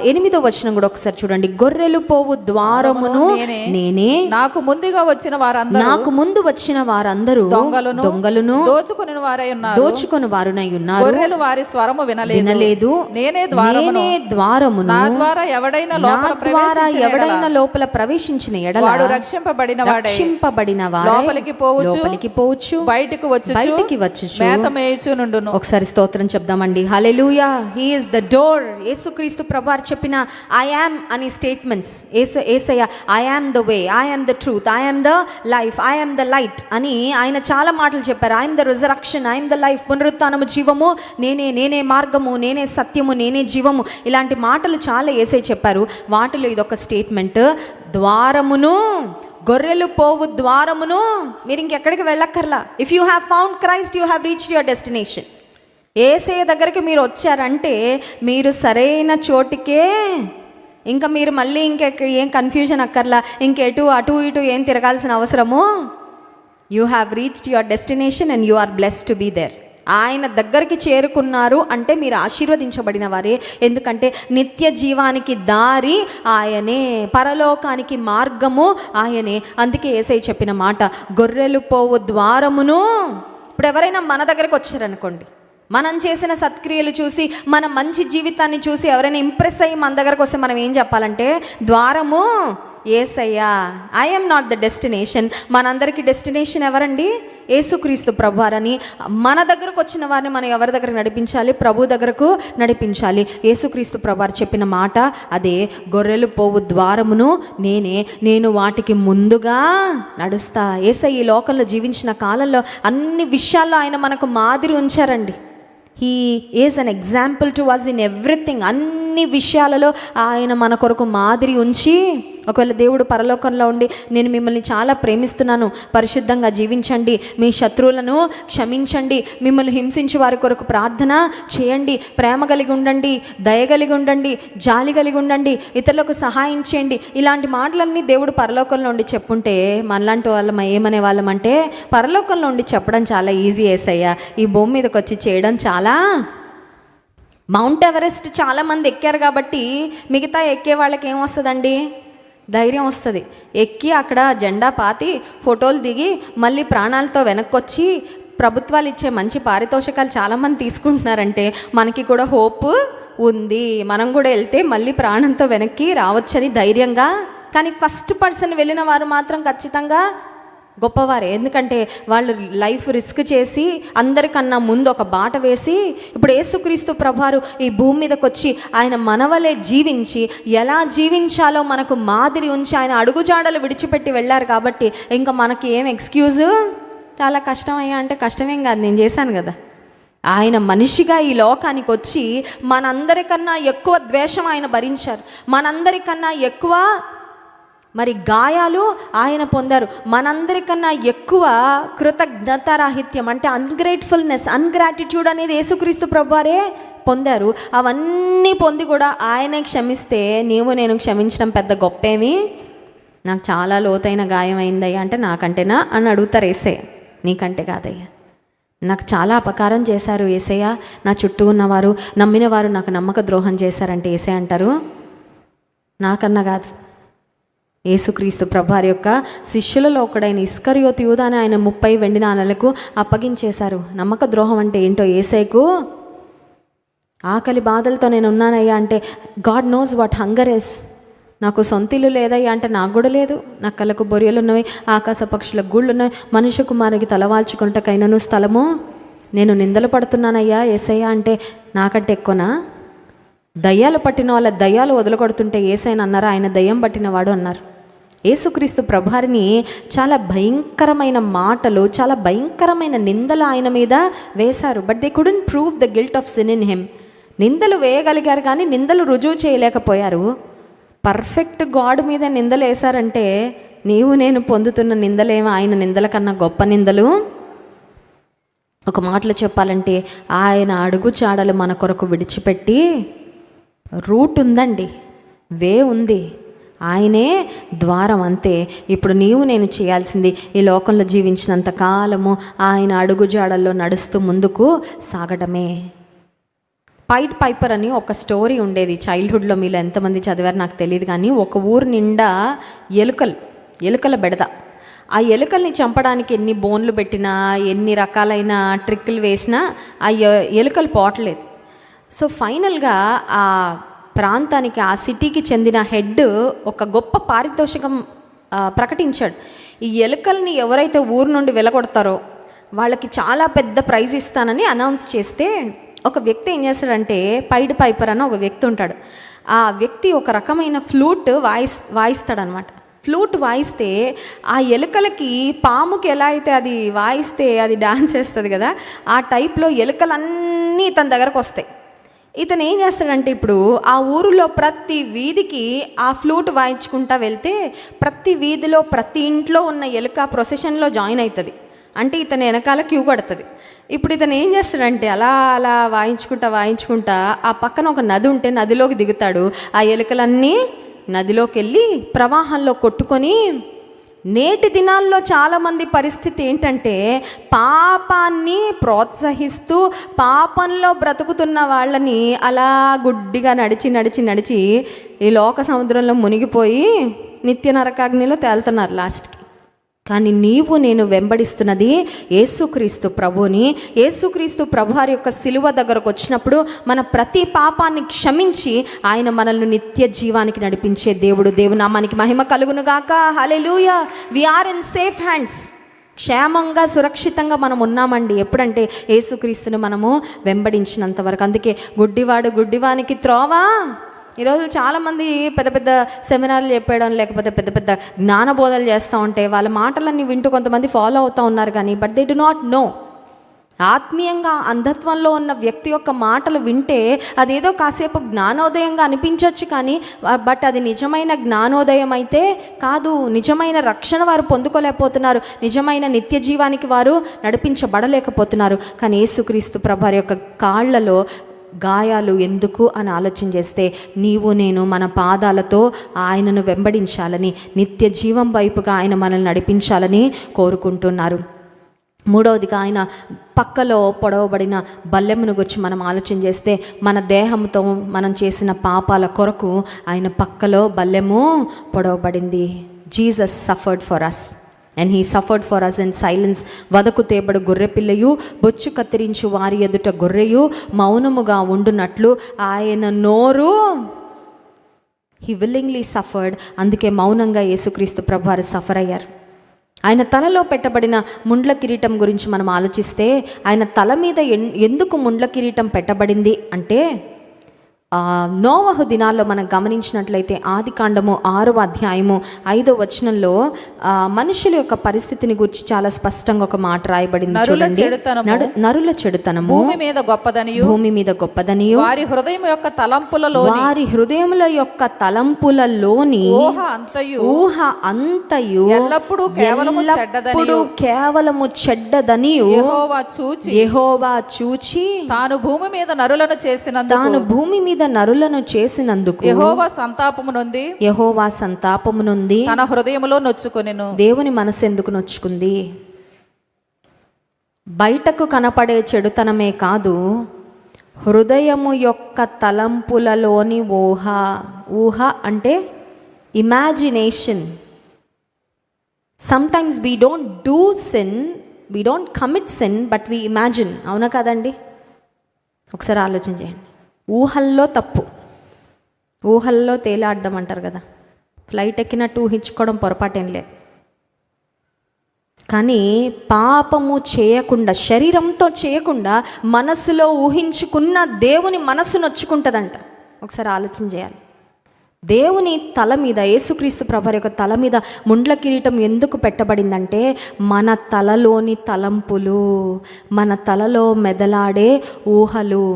Speaker 4: 8వ వచనం కూడా ఒకసారి చూడండి. గొర్రెలు పోవు ద్వారమును నేనే, నాకు ముందు వచ్చిన వారందరూ దొంగలను దోచుకొని వారునై ఉన్నారు. గొర్రెలు వారి స్వరము వినలేదు. నేనే ద్వారమును, నా ద్వారా ఎవడైనా లోపల ప్రవేశించిన ఎడల వాడు రక్షింపబడిన లోపలికి పోవచ్చు, బయటికి వచ్చు. ఒకసారి స్తోత్రం చెప్దామండి. హల్లెలూయా. He is the door. Yesu Kristu ప్రభువారు చెప్పిన ఐ యామ్ అనే statements, Yesayya I am the way, I am the truth, I am the life, I am the light అని ఆయన చాలా మాటలు చెప్పారు. I am the resurrection, I am the life, పునరుత్థానము, జీవము నేనే మార్గము, నేనే సత్యము, నేనే జీవము, ఇలాంటి మాటలు చాలా యేసయ్య చెప్పారు. వాటిలో ఇదొక స్టేట్మెంట్. ద్వారమును, గొర్రెలు పోవు ద్వారమును, మీరు ఇంకెక్కడికి వెళ్ళక్కర్లా. If you have found Christ you have reached your destination. Yesayya దగ్గరికి మీరు వచ్చారంటే మీరు సరైన చోటికే. ఇంకా మీరు మళ్ళీ ఏం కన్ఫ్యూజన్ అక్కర్లా, ఇంకెటు అటు ఇటు ఏం తిరగాల్సిన అవసరము. You have reached your destination and you are blessed to be there.
Speaker 3: ఆయన దగ్గరికి చేరుకున్నారు అంటే మీరు ఆశీర్వదించబడిన వారే. ఎందుకంటే నిత్య జీవానికి దారి ఆయనే, పరలోకానికి మార్గము ఆయనే. అందుకే యేసయ్య చెప్పిన మాట, గొర్రెలు పోవు ద్వారమును. ఇప్పుడు ఎవరైనా మన దగ్గరకు వచ్చారనుకోండి, మనం చేసిన సత్క్రియలు చూసి, మన మంచి జీవితాన్ని చూసి ఎవరైనా ఇంప్రెస్ అయ్యి మన దగ్గరకు వస్తే మనం ఏం చెప్పాలంటే, ద్వారము యేసయ్యా, ఐఎమ్ నాట్ ద డెస్టినేషన్. మనందరికీ డెస్టినేషన్ ఎవరండి? యేసుక్రీస్తు ప్రభువారని. మన దగ్గరకు వచ్చిన వారిని మనం ఎవరి దగ్గరకు నడిపించాలి? ప్రభు దగ్గరకు నడిపించాలి. యేసుక్రీస్తు ప్రభువారు చెప్పిన మాట అదే, గొర్రెలు పోవు ద్వారమును నేనే, నేను వాటికి ముందుగా నడుస్తా. యేసయ్య ఈ లోకంలో జీవించిన కాలంలో అన్ని విషయాల్లో ఆయన మనకు మాదిరి ఉంచారండి. He is an example to us in everything. అన్ని విషయాలలో ఆయన మన కొరకు మాదిరి ఉంచి, ఒకవేళ దేవుడు పరలోకంలో ఉండి, నేను మిమ్మల్ని చాలా ప్రేమిస్తున్నాను, పరిశుద్ధంగా జీవించండి, మీ శత్రువులను క్షమించండి, మిమ్మల్ని హింసించే వారి కొరకు ప్రార్థన చేయండి, ప్రేమ కలిగి ఉండండి, దయ కలిగి ఉండండి, జాలి కలిగి ఉండండి, ఇతరులకు సహాయం చేయండి, ఇలాంటి మాటలన్నీ దేవుడు పరలోకంలో ఉండి చెప్పుంటే మనలాంటి వాళ్ళం ఏమనే వాళ్ళం అంటే, పరలోకంలో ఉండి చెప్పడం చాలా ఈజీ యేసయ్య, ఈ భూమి మీదకి వచ్చి చేయడం చాలా. మౌంట్ ఎవరెస్ట్ చాలామంది ఎక్కారు కాబట్టి మిగతా ఎక్కే వాళ్ళకి ఏమొస్తుందండి? ధైర్యం వస్తుంది. ఎక్కి అక్కడ జెండా పాతి ఫోటోలు దిగి మళ్ళీ ప్రాణాలతో వెనక్కొచ్చి ప్రభుత్వాలు ఇచ్చే మంచి పారితోషికాలు చాలామంది తీసుకుంటున్నారంటే మనకి కూడా హోప్ ఉంది, మనం కూడా వెళ్తే మళ్ళీ ప్రాణంతో వెనక్కి రావచ్చని ధైర్యంగా. కానీ ఫస్ట్ పర్సన్ వెళ్ళిన వారు మాత్రం ఖచ్చితంగా గొప్పవారే. ఎందుకంటే వాళ్ళు లైఫ్ రిస్క్ చేసి అందరికన్నా ముందు ఒక బాట వేసి, ఇప్పుడు యేసుక్రీస్తు ప్రభువారు ఈ భూమి మీదకి వచ్చి ఆయన మనవలే జీవించి, ఎలా జీవించాలో మనకు మాదిరి ఉంచి ఆయన అడుగుజాడలు విడిచిపెట్టి వెళ్ళారు. కాబట్టి ఇంకా మనకి ఏం ఎక్స్క్యూజు? చాలా కష్టమయ్యా అంటే కష్టమేం కాదు, నేను చేశాను కదా. ఆయన మనిషిగా ఈ లోకానికి వచ్చి మనందరికన్నా ఎక్కువ ద్వేషం ఆయన భరించారు, మనందరికన్నా ఎక్కువ మరి గాయాలు ఆయన పొందారు, మనందరికన్నా ఎక్కువ కృతజ్ఞతారాహిత్యం అంటే అన్గ్రాటిట్యూడ్ అనేది యేసుక్రీస్తు ప్రభువారే పొందారు. అవన్నీ పొంది కూడా ఆయనే క్షమిస్తే నేను క్షమించడం పెద్ద గొప్పేమి? నాకు చాలా లోతైన గాయం అయిందయ్యా అంటే నాకంటేనా అని అడుగుతారు యేసయ్య. నీకంటే కాదయ్యా, నాకు చాలా అపకారం చేశారు యేసయ్య, నా చుట్టూ ఉన్నవారు నమ్మిన వారు నాకు నమ్మక ద్రోహం చేశారంటే యేసయ్య అంటారు నాకన్నా కాదు. యేసుక్రీస్తు ప్రభువారి యొక్క శిష్యులలో ఒకడైన ఇస్కరియోతు యూదాని ఆయన 30 వెండి నాణాలకు అప్పగించేశారు. నమ్మక ద్రోహం అంటే ఏంటో యేసయ్యకు. ఆకలి బాధలతో నేను ఉన్నానయ్యా అంటే God knows what hunger is. నాకు సొంతిల్లు లేదయ్యా అంటే నాకు కూడా లేదు, నా కళ్ళకు బొరియలు ఉన్నవి, ఆకాశ పక్షులకు గూళ్ళు ఉన్నవి, మనుష్య కుమారునికి తలవాల్చుకుంటకైనను స్థలము. నేను నిందలు పడుతున్నానయ్యా యేసయ్య అంటే నాకంటే ఎక్కువనా? దయ్యాలు పట్టిన వాళ్ళ దయ్యాలు వదలగొడుతుంటే యేసయ్యని అన్నారా? ఆయన దయ్యం పట్టినవాడు అన్నారు. యేసుక్రీస్తు ప్రభువారిని చాలా భయంకరమైన మాటలు, చాలా భయంకరమైన నిందలు ఆయన మీద వేశారు. But they couldn't prove the guilt of sin in him. నిందలు వేయగలిగారు కానీ నిందలు రుజువు చేయలేకపోయారు. పర్ఫెక్ట్ గాడ్ మీద నిందలు వేశారంటే నేను పొందుతున్న నిందలేమో ఆయన నిందల కన్నా గొప్ప నిందలు. ఒక మాటలో చెప్పాలంటే ఆయన అడుగు చాడలు మన కొరకు విడిచిపెట్టి, రూట్ ఉందండి, వే ఉంది, ఆయనే ద్వారం, అంతే. ఇప్పుడు నేను చేయాల్సింది ఈ లోకంలో జీవించినంత కాలము ఆయన అడుగుజాడల్లో నడుస్తూ ముందుకు సాగడమే. పైడ్ పైపర్ అని ఒక స్టోరీ ఉండేది చైల్డ్హుడ్లో. మీలో ఎంతమంది చదివారు నాకు తెలియదు కానీ, ఒక ఊరు నిండా ఎలుకల బెడద. ఆ ఎలుకల్ని చంపడానికి ఎన్ని బోన్లు పెట్టినా, ఎన్ని రకాలైన ట్రిక్కులు వేసినా ఆ ఎలుకలు పోవట్లేదు. సో ఫైనల్గా ఆ ప్రాంతానికి, ఆ సిటీకి చెందిన హెడ్ ఒక గొప్ప పారితోషికం ప్రకటించాడు. ఈ ఎలుకల్ని ఎవరైతే ఊరు నుండి వెలగొడతారో వాళ్ళకి చాలా పెద్ద ప్రైజ్ ఇస్తానని అనౌన్స్ చేస్తే, ఒక వ్యక్తి ఏం చేస్తాడంటే, పైడ్ పైపర్ అని ఒక వ్యక్తి ఉంటాడు. ఆ వ్యక్తి ఒక రకమైన ఫ్లూట్ వాయిస్తాడనమాట. ఫ్లూట్ వాయిస్తే ఆ ఎలుకలకి, పాముకి ఎలా అయితే అది వాయిస్తే అది డాన్స్ వేస్తుంది కదా, ఆ టైప్లో ఎలుకలన్నీ తన దగ్గరకు వస్తాయి. ఇతను ఏం చేస్తాడంటే, ఇప్పుడు ఆ ఊరిలో ప్రతి వీధికి ఆ ఫ్లూట్ వాయించుకుంటా వెళ్తే ప్రతి వీధిలో ప్రతి ఇంట్లో ఉన్న ఎలుక ప్రొసెషన్లో జాయిన్ అవుతుంది. అంటే ఇతను వెనకాల క్యూ కడుతుంది. ఇప్పుడు ఇతను ఏం చేస్తాడంటే, అలా వాయించుకుంటా ఆ పక్కన ఒక నది ఉంటే నదిలోకి దిగుతాడు. ఆ ఎలుకలన్నీ నదిలోకి వెళ్ళి ప్రవాహంలో కొట్టుకొని
Speaker 4: నేటి దినాల్లో చాలామంది పరిస్థితి ఏంటంటే పాపాన్ని ప్రోత్సహిస్తూ పాపంలో బ్రతుకుతున్న వాళ్ళని అలా గుడ్డిగా నడిచి ఈ లోక సముద్రంలో మునిగిపోయి నిత్య నరకాగ్నిలో తేలుతున్నారు లాస్ట్కి. కానీ నీవు నేను వెంబడిస్తున్నది యేసుక్రీస్తు ప్రభుని. యేసుక్రీస్తు ప్రభు వారి యొక్క సిలువ దగ్గరకు వచ్చినప్పుడు మన ప్రతి పాపాన్ని క్షమించి ఆయన మనల్ని నిత్య జీవానికి నడిపించే దేవుడు. దేవునామానికి మహిమ కలుగును గాక. హల్లెలూయా. We are in safe hands. క్షేమంగా సురక్షితంగా మనం ఉన్నామండి ఎప్పుడంటే యేసుక్రీస్తును మనము వెంబడించినంత వరకు. అందుకే గుడ్డివాడు గుడ్డివానికి త్రోవా. ఈరోజు చాలామంది పెద్ద పెద్ద సెమినార్లు చెప్పడం లేకపోతే పెద్ద పెద్ద జ్ఞానబోధలు చేస్తూ ఉంటే వాళ్ళ మాటలన్నీ వింటూ కొంతమంది ఫాలో అవుతూ ఉన్నారు, కానీ but they do not know. ఆత్మీయంగా అంధత్వంలో ఉన్న వ్యక్తి యొక్క మాటలు వింటే అదేదో కాసేపు జ్ఞానోదయంగా అనిపించవచ్చు, కానీ బట్ అది నిజమైన జ్ఞానోదయం అయితే కాదు. నిజమైన రక్షణ వారు పొందుకోలేకపోతున్నారు, నిజమైన నిత్య జీవానికి వారు నడిపించబడలేకపోతున్నారు. కానీ యేసుక్రీస్తు ప్రభువారి యొక్క కాళ్ళలో గాయాలు ఎందుకు అని ఆలోచన చేస్తే నీవు నేను మన పాదాలతో ఆయనను వెంబడించాలని, నిత్య జీవం వైపుగా ఆయన మనల్ని నడిపించాలని కోరుకుంటున్నారు. మూడవదిగా ఆయన పక్కలో పొడవబడిన బల్లెమును గురించి మనం ఆలోచన చేస్తే మన దేహంతో మనం చేసిన పాపాల కొరకు ఆయన పక్కలో బల్లెము పొడవబడింది. Jesus suffered for us and he suffered for us in silence. వదకు తేబడు గొర్రెపిల్లయు బొచ్చు కత్తిరించు వారి ఎదుట గొర్రెయు మౌనముగా ఉండునట్లు ఆయన నోరు he willingly suffered. అందుకే మౌనంగా యేసుక్రీస్తు ప్రభువారు సఫర్ అయ్యారు. ఆయన తలలో పెట్టబడిన ముండ్ల కిరీటం గురించి మనం ఆలోచిస్తే ఆయన తల మీద ఎందుకు ముండ్ల కిరీటం పెట్టబడింది అంటే నోవహు దినాల్లో మనం గమనించినట్లయితే ఆదికాండము 6వ అధ్యాయము 5వ వచనంలో మనుషుల యొక్క పరిస్థితిని గురించి చాలా స్పష్టంగా ఒక మాట రాయబడింది. నరుల చెడుతనము
Speaker 1: భూమి మీద గొప్పదనియు
Speaker 4: వారి హృదయముల యొక్క తలంపులలోని ఊహ అంతయు
Speaker 1: ఎల్లప్పుడూ
Speaker 4: కేవలము చెడ్డదనియు యెహోవా చూచి
Speaker 1: తాను భూమి మీద నరులను
Speaker 4: చేసినందుకు
Speaker 1: యెహోవా సంతాపము నొంది తన హృదయములో నొచ్చుకొనెను.
Speaker 4: దేవుని మనసు ఎందుకు నొచ్చుకుంది? బయటకు కనపడే చెడుతనమే కాదు, హృదయము యొక్క తలంపులలోని ఊహ అంటే imagination. Sometimes we don't do sin, we don't commit sin, but we imagine. అవునా కాదండి? ఒకసారి ఆలోచన చేయండి. ఊహల్లో తప్పు, ఊహల్లో తేలాడడం అంటారు కదా, ఫ్లైట్ ఎక్కినట్టు ఊహించుకోవడం పొరపాటేం లేదు. కానీ పాపము చేయకుండా, శరీరంతో చేయకుండా మనసులో ఊహించుకున్న దేవుని మనసు నొచ్చుకుంటుందంట. ఒకసారి ఆలోచన చేయాలి. దేవుని తల మీద, యేసుక్రీస్తు ప్రభువారి యొక్క తల మీద ముండ్ల కిరీటం ఎందుకు పెట్టబడిందంటే మన తలలోని తలంపులు, మన తలలో మెదలాడే ఊహలు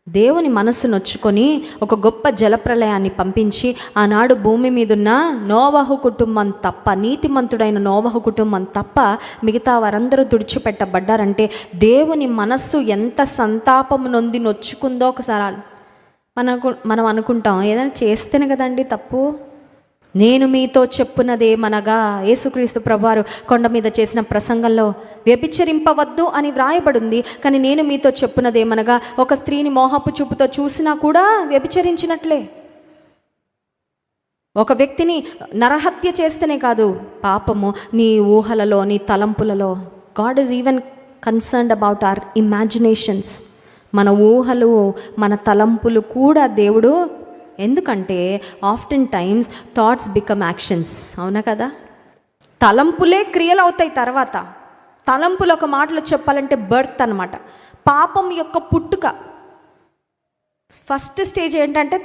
Speaker 4: దేవుని మనసు నొచ్చుకొని ఒక గొప్ప జలప్రలయాన్ని పంపించి ఆనాడు భూమి మీదున్న నోవహు కుటుంబం తప్ప, నీతిమంతుడైన నోవహు కుటుంబం తప్ప మిగతా వారందరూ తుడిచిపెట్టబడ్డారంటే దేవుని మనస్సు ఎంత సంతాపము నొంది నొచ్చుకుందో ఒకసారి మనం అనుకుంటాం, ఏదైనా చేస్తేనే కదండి తప్పు. నేను మీతో చెప్పున్నదేమనగా, యేసుక్రీస్తు ప్రభువారు కొండ మీద చేసిన ప్రసంగంలో వ్యభిచరింపవద్దు అని వ్రాయబడింది. కానీ నేను మీతో చెప్పున్నదేమనగా, ఒక స్త్రీని మోహపు చూపుతో చూసినా కూడా వ్యభిచరించినట్లే. ఒక వ్యక్తిని నరహత్య చేస్తేనే కాదు పాపము, నీ ఊహలలో, నీ తలంపులలో. God is even concerned about our imaginations. మన ఊహలు, మన తలంపులు కూడా దేవుడు, ఎందుకంటే often times thoughts become actions. అవునా కదా? తలంపులే క్రియలు అవుతాయి. తర్వాత తలంపులు ఒక మాటలో చెప్పాలంటే బర్త్ అన్నమాట. పాపం యొక్క పుట్టుక ఫస్ట్ స్టేజ్ ఏంటంటే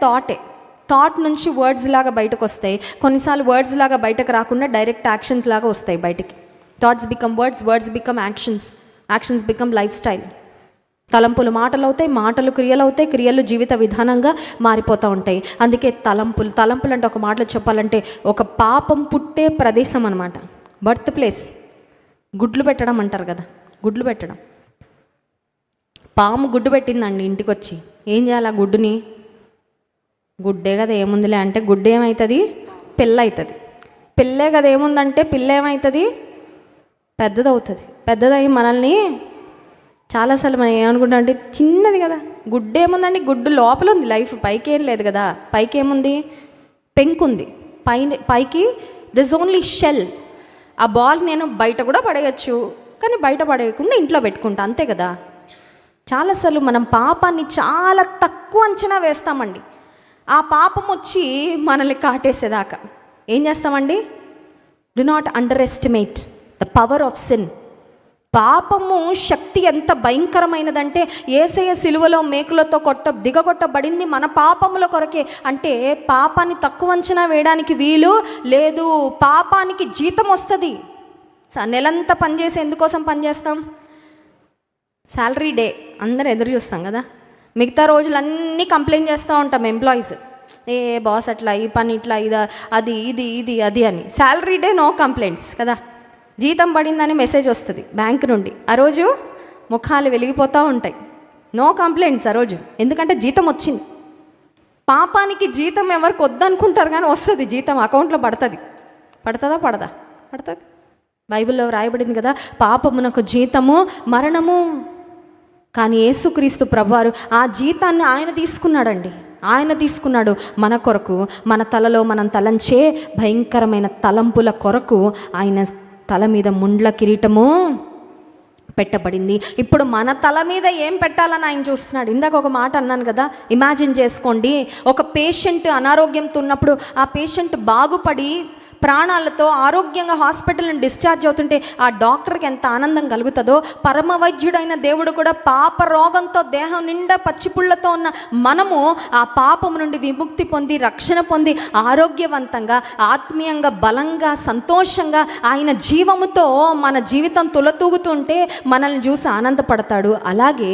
Speaker 4: థాట్ నుంచి వర్డ్స్ లాగా బయటకు వస్తాయి. కొన్నిసార్లు వర్డ్స్ లాగా బయటకు రాకుండా డైరెక్ట్ యాక్షన్స్ లాగా వస్తాయి బయటికి. Thoughts become words, words become actions, actions become life style. తలంపులు మాటలు అవుతాయి, మాటలు క్రియలు అవుతాయి, క్రియలు జీవిత విధానంగా మారిపోతూ ఉంటాయి. అందుకే తలంపులు అంటే ఒక మాటలో చెప్పాలంటే ఒక పాపం పుట్టే ప్రదేశం అన్నమాట, బర్త్ ప్లేస్. గుడ్లు పెట్టడం అంటారు కదా, గుడ్లు పెట్టడం. పాము గుడ్డు పెట్టిందండి ఇంటికి వచ్చి, ఏం చేయాలి ఆ గుడ్డుని? గుడ్డే కదా ఏముందిలే అంటే గుడ్డు ఏమవుతుంది? పిల్ల అవుతుంది. పిల్లే కదా, ఏముందంటే పిల్ల ఏమవుతుంది, పెద్దదవుతుంది. పెద్దదై మనల్ని చాలాసార్లు మనం ఏమనుకుంటాం అంటే చిన్నది కదా, గుడ్డు ఏముందండి, గుడ్డు లోపల ఉంది లైఫ్, పైకి ఏం లేదు కదా. పైకి ఏముంది, పెంకుంది, పైకి దిస్ ఓన్లీ షెల్. ఆ బాల్ నేను బయట కూడా పడేయచ్చు, కానీ బయట పడేయకుండా ఇంట్లో పెట్టుకుంటా, అంతే కదా. చాలాసార్లు మనం పాపాన్ని చాలా తక్కువ అంచనా వేస్తామండి. ఆ పాపం వచ్చి మనల్ని కాటేసేదాకా ఏం చేస్తామండి? Do not under estimate the power of sin. పాపము శక్తి ఎంత భయంకరమైనదంటే యేసయ్య సిలువలో మేకులతో దిగగొట్టబడింది మన పాపముల కొరకే. అంటే పాపాన్ని తక్కువ అంచనా వేయడానికి వీలు లేదు. పాపానికి జీతం వస్తుంది. నెలంతా పనిచేసి ఎందుకోసం పనిచేస్తాం? శాలరీ డే అందరూ ఎదురు చూస్తాం కదా. మిగతా రోజులన్నీ కంప్లైంట్ చేస్తూ ఉంటాం ఎంప్లాయీస్, ఏ బాస్ అట్లా, ఈ పని ఇట్లా, అది ఇది అని. శాలరీ డే నో కంప్లైంట్స్ కదా. జీతం పడిందని మెసేజ్ వస్తుంది బ్యాంక్ నుండి, ఆ రోజు ముఖాలు వెలిగిపోతూ ఉంటాయి. నో కంప్లైంట్స్ ఆ రోజు, ఎందుకంటే జీతం వచ్చింది. పాపానికి జీతం ఎవరికి వద్దనుకుంటారు కానీ వస్తుంది, జీతం అకౌంట్లో పడుతుంది. పడుతుందా? పడుతుంది. బైబిల్లో రాయబడింది కదా, పాపమునకు జీతము మరణము. కానీ యేసుక్రీస్తు ప్రభువారు ఆ జీతాన్ని ఆయన తీసుకున్నాడండి. ఆయన తీసుకున్నాడు మన కొరకు. మన తలలో మనం తలంచే భయంకరమైన తలంపుల కొరకు ఆయన తల మీద ముండ్ల కిరీటము పెట్టబడింది. ఇప్పుడు మన తల మీద ఏం పెట్టాలని ఆయన చూస్తున్నాడు. ఇందాక ఒక మాట అన్నాను కదా, ఇమాజిన్ చేసుకోండి, ఒక పేషెంట్ అనారోగ్యంతో ఉన్నప్పుడు ఆ పేషెంట్ బాగుపడి ప్రాణాలతో ఆరోగ్యంగా హాస్పిటల్ని డిశ్చార్జ్ అవుతుంటే ఆ డాక్టర్కి ఎంత ఆనందం కలుగుతుందో, పరమ వైద్యుడైన దేవుడు కూడా పాప రోగంతో దేహం నిండా పచ్చిపుళ్ళతో ఉన్న మనము ఆ పాపం నుండి విముక్తి పొంది రక్షణ పొంది ఆరోగ్యవంతంగా ఆత్మీయంగా బలంగా సంతోషంగా ఆయన జీవముతో మన జీవితం తులతూగుతుంటే మనల్ని చూసి ఆనందపడతాడు. అలాగే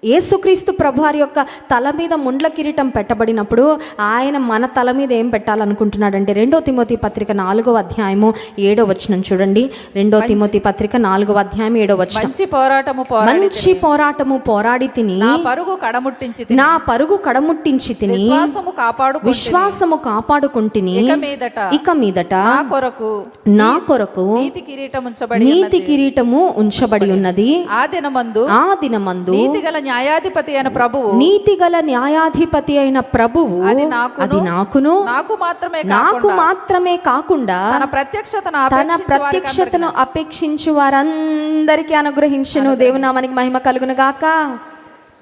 Speaker 4: యేసుక్రీస్తు ప్రభువారి యొక్క తల మీద ముండ్ల కిరీటం పెట్టబడినప్పుడు ఆయన మన తల మీద ఏం పెట్టాలనుకుంటున్నాడంటే 2 తిమోతి పత్రిక 4వ అధ్యాయము 7వ వచనం చూడండి. 2 తిమోతి పత్రిక 4వ అధ్యాయం 7వ వచనం. మంచి పోరాటము పోరాడి తిని నా పరుగు కడముట్టించి తిని విశ్వాసము కాపాడుకుంటుని ఇక మీదట నా కొరకు నీతి కిరీటము ఉంచబడి ఉన్నది. ఆ దినమందు నీతిగల న్యాయాధిపతి అయిన ప్రభువు అది నాకు మాత్రమే కాకుండా తన ప్రత్యక్షతను అపేక్షించు వారందరికీ అనుగ్రహించును. దేవునామానికి మహిమ కలుగును గాక.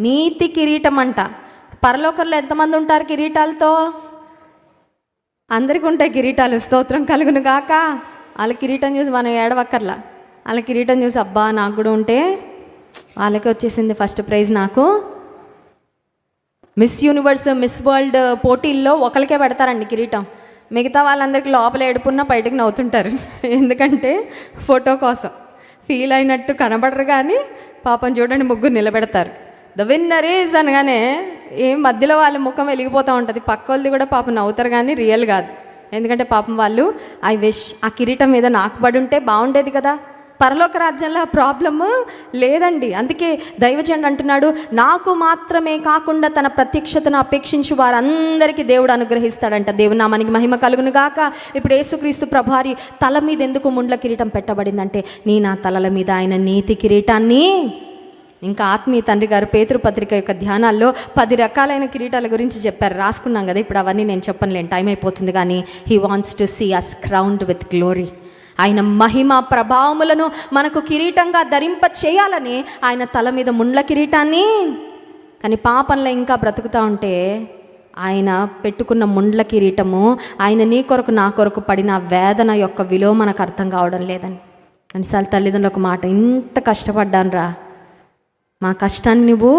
Speaker 4: నీతి కిరీటం అంట. పరలోకంలో ఎంతమంది ఉంటారు కిరీటాలతో? అందరికీ ఉంటాయి కిరీటాలు. స్తోత్రం కలుగును గాక. వాళ్ళ కిరీటం చూసి మనం ఏడవక్కర్లా. వాళ్ళ కిరీటం చూసి అబ్బా నాకు కూడా ఉంటే, వాళ్ళకి వచ్చేసింది ఫస్ట్ ప్రైజ్. నాకు మిస్ యూనివర్స్ మిస్ వరల్డ్ పోటీల్లో ఒకరికే పెడతారండి కిరీటం. మిగతా వాళ్ళందరికీ లోపల ఏడుపున్నా బయటకు నవ్వుతుంటారు, ఎందుకంటే ఫోటో కోసం ఫీల్ అయినట్టు కనబడరు. కానీ పాపం చూడండి, ముగ్గురు నిలబెడతారు. ద విన్నర్ ఈజ్ అనగానే ఏం మధ్యలో వాళ్ళ ముఖం వెలిగిపోతూ ఉంటుంది. పక్క వాళ్ళది కూడా పాపం నవ్వుతారు కానీ రియల్ కాదు. ఎందుకంటే పాపం వాళ్ళు ఐ విష్ ఆ కిరీటం మీద నాకు పడి ఉంటే బాగుండేది కదా. పరలోక రాజ్యంలో ప్రాబ్లము లేదండి. అందుకే దైవజనుడు అంటున్నాడు, నాకు మాత్రమే కాకుండా తన ప్రత్యక్షతను అపేక్షించు వారందరికీ దేవుడు అనుగ్రహిస్తాడంట. దేవుని నామానికి మహిమ కలుగును గాక. ఇప్పుడు యేసుక్రీస్తు ప్రభువారి తల మీద ఎందుకు ముండ్ల కిరీటం పెట్టబడిందంటే, నా తలల మీద ఆయన నీతి కిరీటాన్ని, ఇంకా ఆత్మీయ తండ్రి గారు పేతురు పత్రిక యొక్క ధ్యానాల్లో 10 రకాలైన కిరీటాల గురించి చెప్పారు. రాసుకున్నాం కదా, ఇప్పుడు అవన్నీ నేను చెప్పనులేను, టైం అయిపోతుంది. కానీ he wants to see us crowned with glory. ఆయన మహిమ ప్రభావములను మనకు కిరీటంగా ధరింప చేయాలని ఆయన తల మీద ముండ్ల కిరీటాన్ని. కానీ పాపంలో ఇంకా బ్రతుకుతూ ఉంటే ఆయన పెట్టుకున్న ముండ్ల కిరీటము, ఆయన నీ కొరకు నా కొరకు పడిన వేదన యొక్క విలువ మనకు అర్థం కావడం లేదని. అన్నిసార్లు తల్లిదండ్రులు ఒక మాట, ఇంత కష్టపడ్డాను రా, మా కష్టాన్ని నువ్వు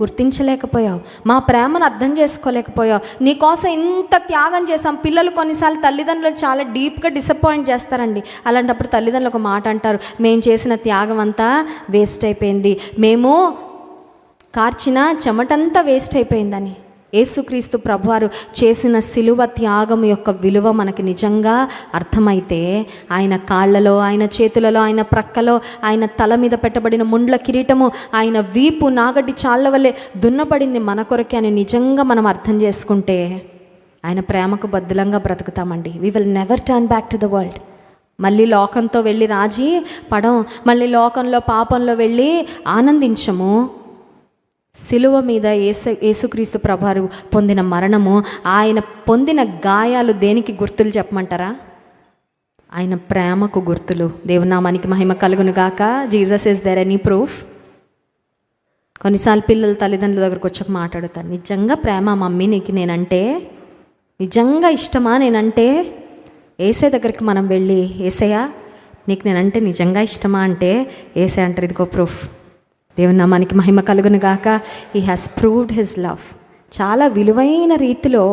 Speaker 4: గుర్తించలేకపోయావు, మా ప్రేమను అర్థం చేసుకోలేకపోయావు, నీకోసం ఇంత త్యాగం చేసాం. పిల్లలు కొన్నిసార్లు తల్లిదండ్రులు చాలా డీప్గా డిసప్పాయింట్ చేస్తారండి. అలాంటప్పుడు తల్లిదండ్రులు ఒక మాట అంటారు, మేము చేసిన త్యాగం అంతా వేస్ట్ అయిపోయింది, మేము కార్చిన చెమటంతా వేస్ట్ అయిపోయిందని. యేసుక్రీస్తు ప్రభువారు చేసిన సిలువ త్యాగం యొక్క విలువ మనకి నిజంగా అర్థమైతే, ఆయన కాళ్ళలో, ఆయన చేతులలో, ఆయన ప్రక్కలో, ఆయన తల మీద పెట్టబడిన ముండ్ల కిరీటము, ఆయన వీపు నాగటి చాళ్ళ వల్లే దున్నబడింది మన కొరకే అని నిజంగా మనం అర్థం చేసుకుంటే, ఆయన ప్రేమకు బద్దులంగా బ్రతుకుతామండి. We will never turn back to the world. మళ్ళీ లోకంతో వెళ్ళి రాజీ పడం, మళ్ళీ లోకంలో పాపంలో వెళ్ళి ఆనందించము. సిలువ మీద యేసుక్రీస్తు ప్రభువారు పొందిన మరణము, ఆయన పొందిన గాయాలు దేనికి గుర్తులు చెప్పమంటారా? ఆయన ప్రేమకు గుర్తులు. దేవునామానికి మహిమ కలుగును గాక. Jesus is there any proof? కొన్నిసార్లు పిల్లలు తల్లిదండ్రుల దగ్గరకు వచ్చాక మాట్లాడుతారు, నిజంగా ప్రేమ మమ్మీ నీకు నేనంటే, నిజంగా ఇష్టమా నేనంటే? ఏసే దగ్గరికి మనం వెళ్ళి, ఏసయ్యా నీకు నేనంటే నిజంగా ఇష్టమా అంటే ఏసే అంటారు, ఇదిగో ప్రూఫ్. దేవుని నామానికి మహిమ కలుగును గాక. He has proved his love. చాలా విలువైన రీతిలో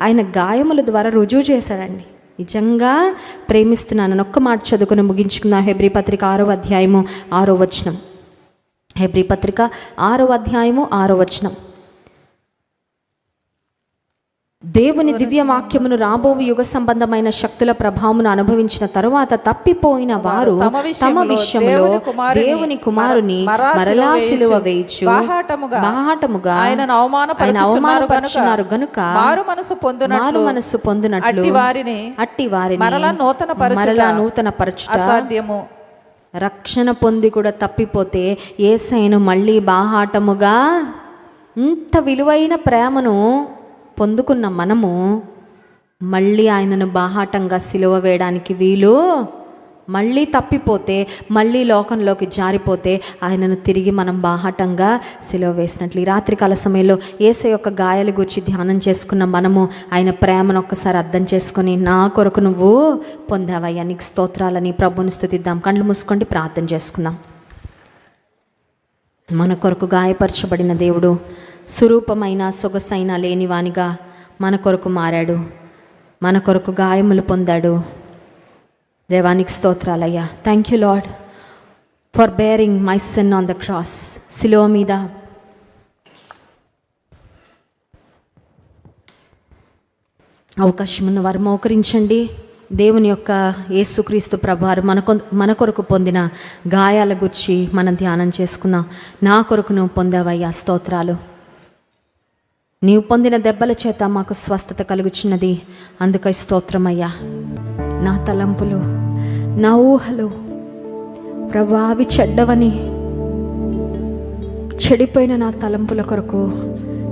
Speaker 4: ఆయన గాయముల ద్వారా రుజువు చేశాడండి, నిజంగా ప్రేమిస్తున్నానని. ఒక్క మాట చదువుకుని ముగించుకుందాం. హెబ్రీ పత్రిక 6వ అధ్యాయము 6వ వచనం. హెబ్రీ పత్రిక 6వ అధ్యాయము 6వ వచనం. దేవుని దివ్య వాక్యమును రాబో యుగ సంబంధమైన శక్తుల ప్రభావమును అనుభవించిన తరువాత తప్పిపోయిన వారు తమ విషయంలో దేవుని కుమారుని మరలా సిలువ వేయచ్చు బాహాటముగా ఆయన అవమానపరుచున్నారు గనుక మారు మనసు పొందునట్లు అట్టి వారిని మరలా నూతన పరచుట అసాధ్యము. రక్షణ పొంది కూడా తప్పిపోతే యేసయ్యను మళ్ళీ బాహాటముగా, ఇంత విలువైన ప్రేమను పొందుకున్న మనము మళ్ళీ ఆయనను బాహాటంగా సిలువ వేయడానికి వీలు. మళ్ళీ తప్పిపోతే, మళ్ళీ లోకంలోకి జారిపోతే ఆయనను తిరిగి మనం బాహాటంగా సిలువ వేసినట్లు. ఈ రాత్రికాల సమయంలో యేసయ్య యొక్క గాయాల గురించి ధ్యానం చేసుకున్న మనము ఆయన ప్రేమను ఒక్కసారి అర్థం చేసుకొని, నా కొరకు నువ్వు పొందావయ్యా, నీకు స్తోత్రాలని ప్రభుని స్తుతిద్దాం. కళ్ళు మూసుకోండి, ప్రార్థన చేసుకుందాం. మన కొరకు గాయపరచబడిన దేవుడు, స్వరూపమైన సొగసైన లేనివానిగా మన కొరకు మారాడు, మన కొరకు గాయములు పొందాడు. దేవానికి స్తోత్రాలయ్యా. Thank you Lord for bearing my sin on the cross. సిలువ మీద అవకాశం ఉన్న వారు మోకరించండి. దేవుని యొక్క యేసుక్రీస్తు ప్రభువారు మన కొరకు పొందిన గాయాల గురించి మనం ధ్యానం చేసుకున్నాం. నా కొరకు నువ్వు పొందావయ్యా, స్తోత్రాలు. నీవు పొందిన దెబ్బల చేత మాకు స్వస్థత కలుగుచున్నది, అందుకై స్తోత్రమయ్యా. నా తలంపులు, నా ఊహలు ప్రభా అవి చెడ్డవని, చెడిపోయిన నా తలంపుల కొరకు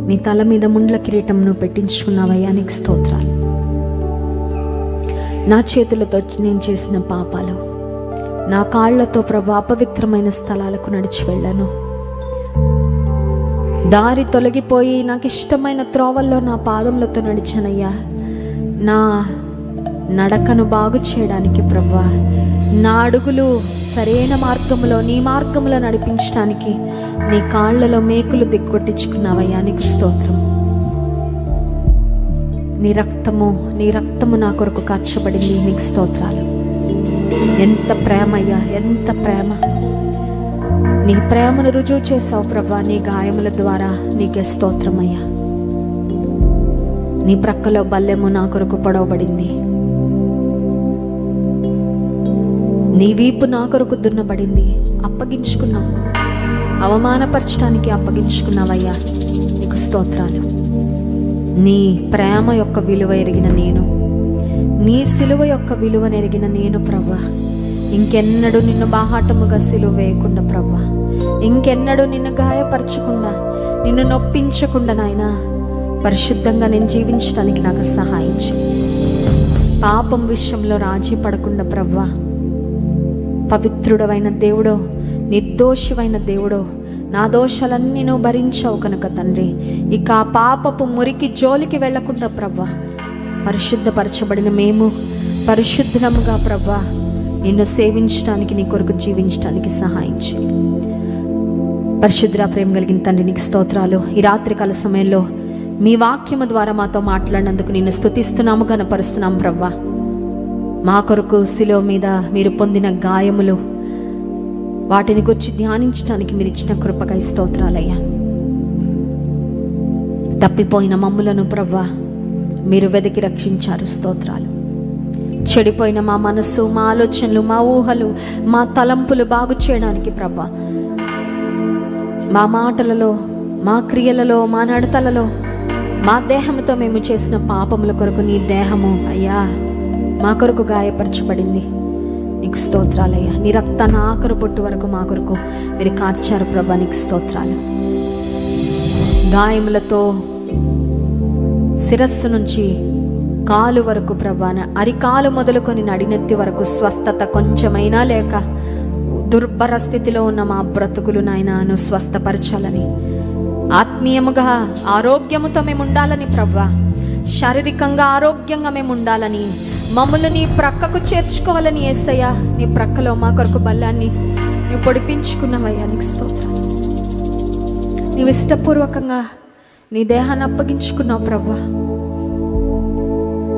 Speaker 4: నీ తల మీద ముండ్ల కిరీటం నువ్వు పెట్టించుకున్నావయ్యా, నీకు స్తోత్రాలు. నా చేతులతో నేను చేసిన పాపాలు, నా కాళ్లతో ప్రభా అపవిత్రమైన స్థలాలకు నడిచి వెళ్ళాను. దారి తొలగిపోయి నాకు ఇష్టమైన త్రోవల్లో నా పాదములతో నడిచానయ్యా. నా నడకను బాగు చేయడానికి ప్రభువా, నా అడుగులు సరైన మార్గంలో, నీ మార్గంలో నడిపించడానికి నీ కాళ్లలో మేకులు దిగ్గొట్టించుకున్నావయ్యా, నీకు స్తోత్రం. నీ రక్తము నా కొరకు కార్చబడింది, నీకు స్తోత్రాలు. ఎంత ప్రేమ అయ్యా, ఎంత ప్రేమ. నీ ప్రేమను రుజువు చేసావు ప్రభా, నీ గాయముల ద్వారా. నీకే స్తోత్రమయ్యా. నీ ప్రక్కలో బల్లెము నా కొరకు పొడవబడింది, నీ వీపు నా కొరకు దున్నబడింది. అప్పగించుకున్నావు, అవమానపరచడానికి అప్పగించుకున్నావయ్యా, నీకు స్తోత్రాలు. నీ ప్రేమ యొక్క విలువ ఎరిగిన నేను, నీ సిలువ యొక్క విలువను ఎరిగిన నేను ప్రభా, ఇంకెన్నడూ నిన్ను బాహాటముగా సిలువ వేయకుండా ప్రభా, ఇంకెన్నడూ నిన్ను గాయపరచకుండా, నిన్ను నొప్పించకుండా నాయనా పరిశుద్ధంగా నేను జీవించడానికి నాకు సహాయం చేయి. పాపం విషయంలో రాజీ పడకుండా ప్రభా, పవిత్రుడవైన దేవుడో, నిర్దోషివైన దేవుడో, నా దోషాలన్నీ నువ్వు భరించావు కనుక తండ్రి, ఇక ఆ పాపపు మురికి జోలికి వెళ్లకుండా ప్రభా, పరిశుద్ధపరచబడిన మేము పరిశుద్ధముగా ప్రభా నిన్ను సేవించడానికి, నీ కొరకు జీవించడానికి సహాయం చేయి. పరిశుద్ధ ప్రేమ కలిగిన తండ్రి, నీకు స్తోత్రాలు. ఈ రాత్రికాల సమయంలో మీ వాక్యము ద్వారా మాతో మాట్లాడినందుకు నిన్ను స్తుతిస్తున్నాము, ఘనపరుస్తున్నాము ప్రభా. మా కొరకు శిలువ మీద మీరు పొందిన గాయములు, వాటిని గురించి ధ్యానించడానికి మీరు ఇచ్చిన కృపకై స్తోత్రాలయ్యా. తప్పిపోయిన మమ్ములను ప్రభా మీరు వెతికి రక్షించారు, స్తోత్రాలు. చెడిపోయిన మా మనస్సు, మా ఆలోచనలు, మా ఊహలు, మా తలంపులు బాగు చేయడానికి ప్రభా, మా మాటలలో, మా క్రియలలో, మా నడతలలో మా దేహంతో మేము చేసిన పాపముల కొరకు నీ దేహము అయ్యా మా కొరకు గాయపరచబడింది. నీకు స్తోత్రాలయ్యా. నీ రక్తాన్ని ఆఖరు పొట్టు వరకు మా కొరకు మీరు కార్చారు ప్రభా, నీకు స్తోత్రాలు. గాయములతో శిరస్సు నుంచి కాలు వరకు ప్రభా, అరికాలు మొదలుకొని నడినెత్తి వరకు స్వస్థత కొంచెమైనా లేక దుర్భర స్థితిలో ఉన్న మా బ్రతుకులు నాయనను స్వస్థపరచాలని, ఆత్మీయముగా ఆరోగ్యముతో మేము ఉండాలని ప్రభా, శారీరకంగా ఆరోగ్యంగా మేము ఉండాలని, మమ్మల్ని నీ ప్రక్కకు చేర్చుకోవాలని యేసయ్యా, నీ ప్రక్కలో మా కొరకు బల్లాన్ని నువ్వు పొడిపించుకున్నావయ్యా, నీకు స్తోత్రం. నీవు ఇష్టపూర్వకంగా నీ దేహాన్ని అప్పగించుకున్నావు ప్రభా.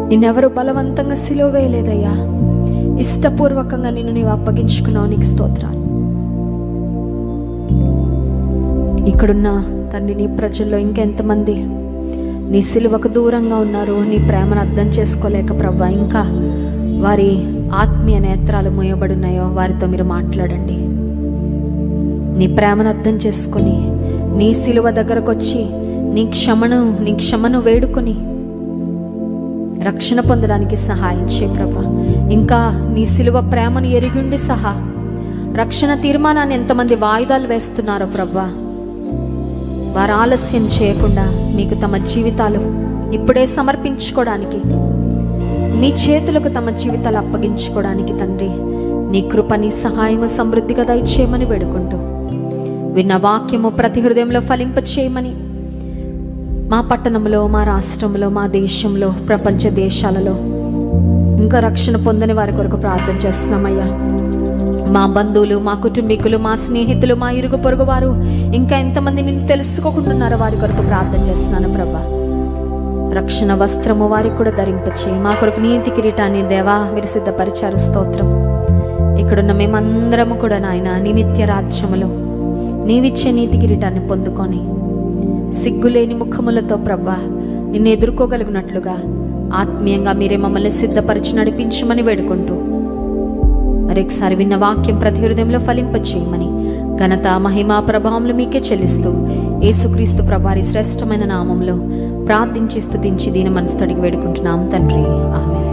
Speaker 4: నిన్నెవరు బలవంతంగా సిలువ వేయలేదయ్యా, ఇష్టపూర్వకంగా నిన్ను నీవు అప్పగించుకున్నావు, నీకు స్తోత్రాలు. ఇక్కడున్న తండ్రి నీ ప్రజల్లో ఇంకెంతమంది నీ సిలువకు దూరంగా ఉన్నారు, నీ ప్రేమను అర్థం చేసుకోలేక ప్రభా, ఇంకా వారి ఆత్మీయ నేత్రాలు మూయబడున్నాయో వారితో మీరు మాట్లాడండి. నీ ప్రేమను అర్థం చేసుకొని నీ సిలువ దగ్గరకు వచ్చి నీ క్షమను వేడుకొని రక్షణ పొందడానికి సహాయం చేయ ప్రభా. ఇంకా నీ సిలువ ప్రేమను ఎరిగిండి సహా రక్షణ తీర్మానాన్ని ఎంతమంది వాయిదాలు వేస్తున్నారో ప్రభా, వారు ఆలస్యం చేయకుండా మీకు తమ జీవితాలు ఇప్పుడే సమర్పించుకోవడానికి, మీ చేతులకు తమ జీవితాలు అప్పగించుకోవడానికి తండ్రి నీ కృప నీ సహాయము సమృద్ధిగా దయచేయమని వేడుకుంటూ, విన్న వాక్యము ప్రతి హృదయంలో ఫలింప చేయమని, మా పట్టణంలో, మా రాష్ట్రంలో, మా దేశంలో, ప్రపంచ దేశాలలో ఇంకా రక్షణ పొందని వారి కొరకు ప్రార్థన చేస్తున్నామయ్యా. మా బంధువులు, మా కుటుంబీకులు, మా స్నేహితులు, మా ఇరుగు పొరుగు వారు ఇంకా ఎంతమంది నిన్ను తెలుసుకోకుంటున్నారో వారి కొరకు ప్రార్థన చేస్తున్నాను ప్రభా. రక్షణ వస్త్రము వారికి కూడా ధరింపచేయి. మా కొరకు నీతి కిరీటాన్ని దేవా మీరు సిద్ధపరిచారు, స్తోత్రం. ఇక్కడున్న మేమందరము కూడా నాయన నీ నిత్య రాజ్యములో నీవిచ్చే నీతి కిరీటాన్ని పొందుకొని సిగ్గులేని ముఖములతో ప్రభా నిన్ను ఎదుర్కోగలిగినట్లుగా ఆత్మీయంగా మీరే మమ్మల్ని సిద్ధపరిచి నడిపించమని వేడుకుంటూ, మరొకసారి విన్న వాక్యం ప్రతి హృదయంలో ఫలింపచేయమని, ఘనత మహిమ ప్రభావములు మీకే చెల్లిస్తూ యేసుక్రీస్తు ప్రభువారి శ్రేష్టమైన నామంలో ప్రార్థించి స్తుతించి దీని మనసుతో అడిగి వేడుకుంటున్నాం తండ్రి, ఆమేన్.